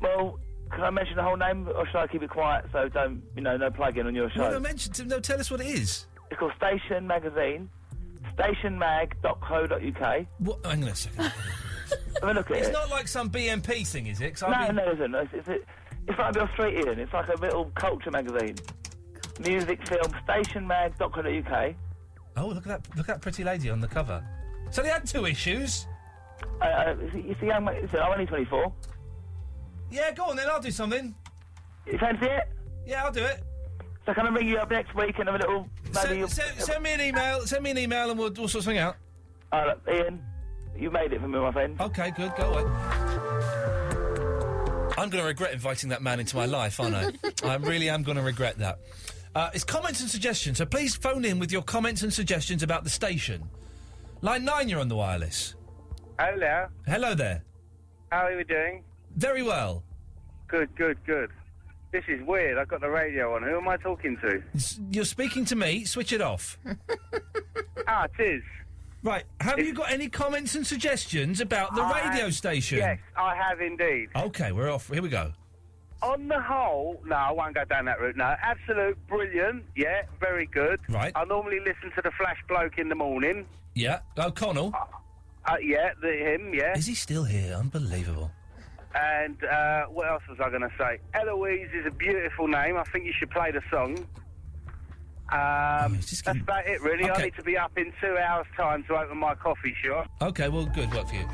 Well, can I mention the whole name, or should I keep it quiet so don't, no plug-in on your show? No, tell us what it is. It's called Station Magazine, stationmag.co.uk. What? Hang on a second. Have a look at it. It's not like some BMP thing, is it? No, it isn't. It's like a bit of street Ian. It's like a little culture magazine. Music, film, stationmag.co.uk. Oh, look at that pretty lady on the cover. So they had 2 issues. You see, I'm only 24. Yeah, go on then, I'll do something. You fancy it? Yeah, I'll do it. So can I ring you up next week and have a little... Send me an email and we'll sort something out. Look, Ian, you made it for me, my friend. Okay, good, go away. I'm going to regret inviting that man into my life, aren't I? I really am going to regret that. It's comments and suggestions, so please phone in with your comments and suggestions about the station. Line 9, you're on the wireless. Hello. Hello there. How are we doing? Very well. Good. This is weird. I've got the radio on. Who am I talking to? You're speaking to me. Switch it off. It is. Right. Have you got any comments and suggestions about the radio station? Yes, I have indeed. Okay, we're off. Here we go. On the whole, no, I won't go down that route. No, absolute brilliant. Yeah, very good. Right. I normally listen to the Flash Bloke in the morning. Yeah. O'Connell. Yeah, him. Yeah. Is he still here? Unbelievable. And what else was I going to say? Eloise is a beautiful name. I think you should play the song. That's about it, really. Okay. I need to be up in 2 hours' time to open my coffee shop. Okay, well, good work for you.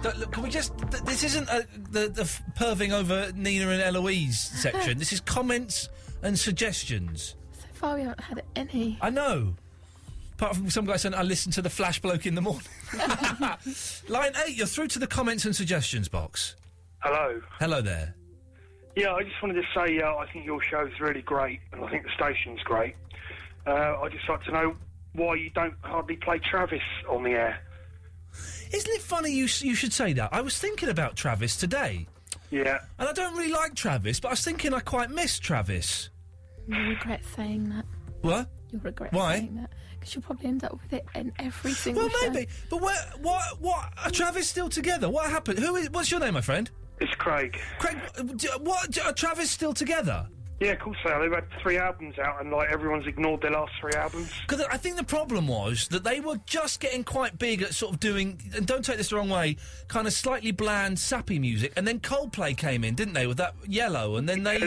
Look, can we just... this isn't the perving over Nina and Eloise section. This is comments and suggestions. So far we haven't had any. I know. Apart from some guy saying, I listen to the Flash Bloke in the morning. Line 8, you're through to the comments and suggestions box. Hello. Hello there. Yeah, I just wanted to say I think your show's really great, and I think the station's great. I'd just like to know why you don't hardly play Travis on the air. Isn't it funny you should say that? I was thinking about Travis today. Yeah. And I don't really like Travis, but I was thinking I quite miss Travis. You'll regret saying that. What? You'll regret Why? saying that. Because you'll probably end up with it in every single show. Well, maybe. But what? Are Travis still together? What happened? What's your name, my friend? It's Craig. Craig, are Travis still together? Yeah, of course they are. They've had 3 albums out, and everyone's ignored their last 3 albums. Because I think the problem was that they were just getting quite big at sort of doing, and don't take this the wrong way, kind of slightly bland, sappy music, and then Coldplay came in, didn't they, with that Yellow, and then they...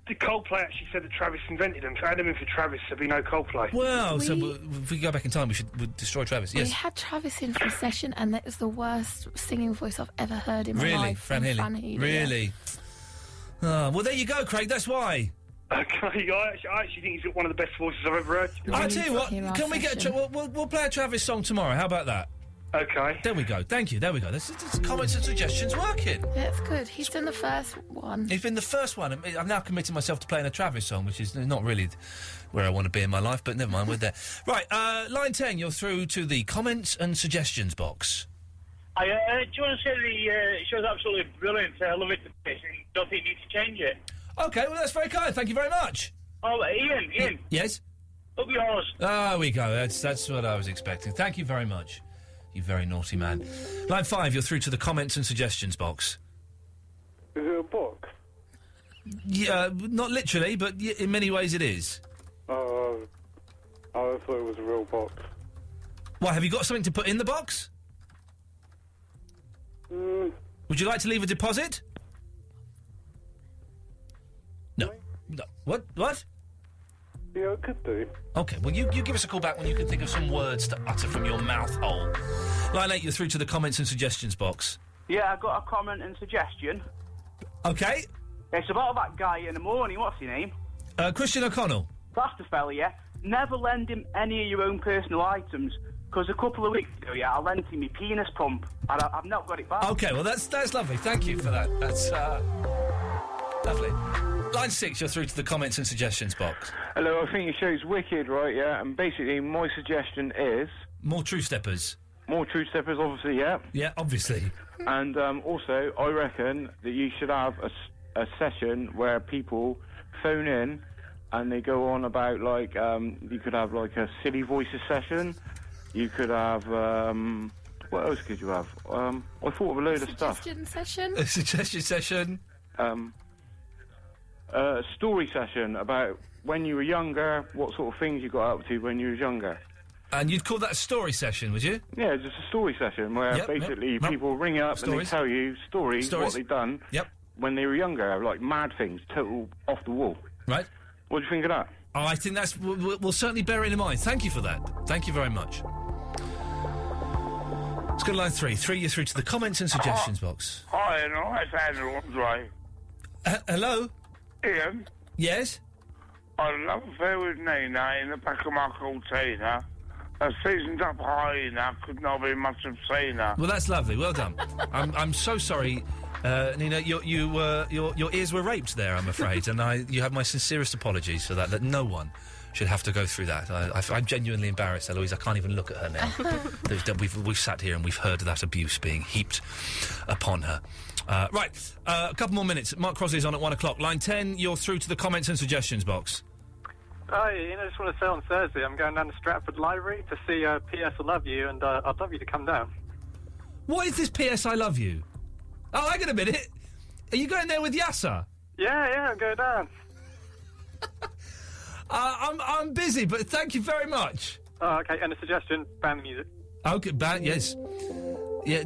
The Coldplay actually said that Travis invented them. If I had them in for Travis, there'd be no Coldplay. Well, so if we go back in time, we'd destroy Travis, yes. We had Travis in for a session, and that was the worst singing voice I've ever heard in my really? life. Fran Healy? Really? Yeah. Well, there you go, Craig, that's why. Okay, I actually think he's got one of the best voices I've ever heard. I'll tell you what, can we get we'll play a Travis song tomorrow, how about that? Okay. There we go, thank you, there we go. This comments and suggestions working. That's good, he's done the first one. He's been the first one. I've now committed myself to playing a Travis song, which is not really where I want to be in my life, but never mind, we're there. Right, line 10, you're through to the comments and suggestions box. Do you want to say the show's absolutely brilliant? I love it. Don't think you need to change it. Okay, well, that's very kind. Thank you very much. Oh, Ian. Yes? Up yours. There we go. That's what I was expecting. Thank you very much. You very naughty man. Line 5, you're through to the comments and suggestions box. Is it a box? Yeah, not literally, but in many ways it is. I thought it was a real box. Why, have you got something to put in the box? Would you like to leave a deposit? No. What? Yeah, I could do. Okay, well, you give us a call back when you can think of some words to utter from your mouth hole. Line 8, you're through to the comments and suggestions box. Yeah, I got a comment and suggestion. Okay. It's about that guy in the morning. What's his name? Christian O'Connell. That's the fella, yeah. Never lend him any of your own personal items. Because a couple of weeks ago, I lent him my penis pump, and I've not got it back. Okay, well, that's lovely. Thank you for that. That's lovely. Line 6, you're through to the comments and suggestions box. Hello, I think your show's wicked, right, yeah? And basically, my suggestion is... More True Steppers. More True Steppers, obviously, yeah. Yeah, obviously. And also, I reckon that you should have a session where people phone in and they go on about, like, you could have, like, a silly voices session. You could have, what else could you have? I thought of a load of stuff. Suggestion session? A suggestion session? A story session about when you were younger, what sort of things you got up to when you were younger. And you'd call that a story session, would you? Yeah, just a story session where basically people ring up and they tell you stories, what they've done when they were younger, like mad things, total off the wall. Right. What do you think of that? Oh, I think we'll certainly bear it in mind. Thank you for that. Thank you very much. Let's go to line 3. 3, you're through to the comments and suggestions box. Hi, and it's Andrew Andre. Hello? Ian? Yes? I had a love affair with Nina in the back of my Cortina. A seasoned up hyena could not be much of saner. Well, that's lovely. Well done. I'm so sorry, Nina. Your ears were raped there, I'm afraid, and you have my sincerest apologies for that. That no one should have to go through that. I'm genuinely embarrassed, Eloise. I can't even look at her now. we've sat here and we've heard that abuse being heaped upon her. Right, a couple more minutes. Mark Crosley's on at 1 o'clock. Line 10, you're through to the comments and suggestions box. Hi, Ian. I just want to say on Thursday I'm going down to Stratford Library to see P.S. I Love You, and I'd love you to come down. What is this P.S. I Love You? Oh, hang on a minute. Are you going there with Yasser? Yeah, I'm going down. I'm busy, but thank you very much. Oh, okay, and a suggestion, band music. Okay, yes. Yeah,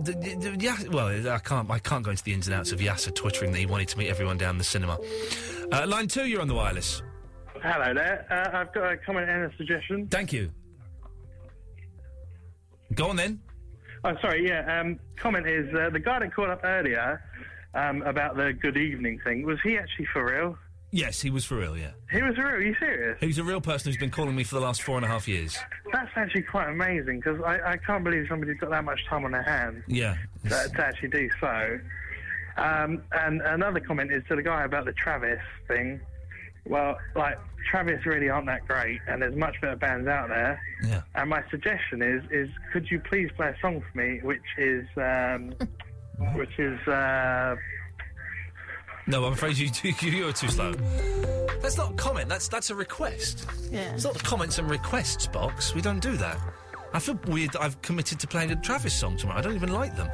well, I can't go into the ins and outs of Yasser twittering that he wanted to meet everyone down the cinema. Line 2, you're on the wireless. Hello there. I've got a comment and a suggestion. Thank you. Go on then. Oh, sorry, yeah. Comment is, the guy that called up earlier about the good evening thing, was he actually for real? Yes, he was for real, yeah. He was for real? Are you serious? He's a real person who's been calling me for the last 4.5 years. That's actually quite amazing, because I can't believe somebody's got that much time on their hands Yeah. to actually do so. And another comment is to the guy about the Travis thing. Well, Travis really aren't that great, and there's much better bands out there. Yeah. And my suggestion is could you please play a song for me, which is No, I'm afraid you're too slow. That's not a comment. That's a request. Yeah. It's not the comments and requests box. We don't do that. I feel weird that I've committed to playing a Travis song tomorrow. I don't even like them.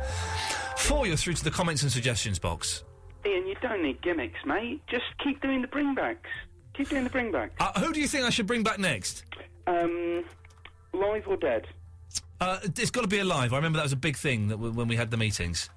4, you're through to the comments and suggestions box. Ian, you don't need gimmicks, mate. Just keep doing the bringbacks. Keep doing the bringbacks. Who do you think I should bring back next? Live or dead? It's got to be alive. I remember that was a big thing when we had the meetings.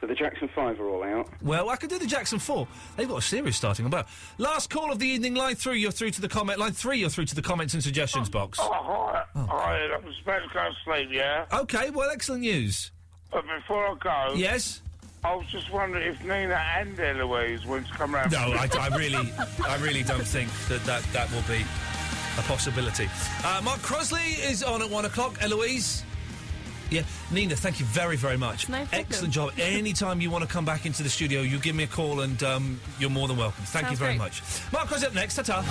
So the Jackson 5 are all out. Well, I could do the Jackson 4. They've got a series starting about. Last call of the evening, line 3, you're through to the comment. Line 3, you're through to the comments and suggestions box. Hi, I'm supposed to go to sleep, yeah? Okay, well, excellent news. But before I go... Yes? I was just wondering if Nina and Eloise want to come round... No, I really don't think that will be a possibility. Mark Crosley is on at 1 o'clock. Eloise? Yeah. Nina, thank you very, very much. No problem. Excellent job. Anytime you want to come back into the studio, you give me a call and you're more than welcome. Thank you very much. Mark Crosley up next. Ta-ta.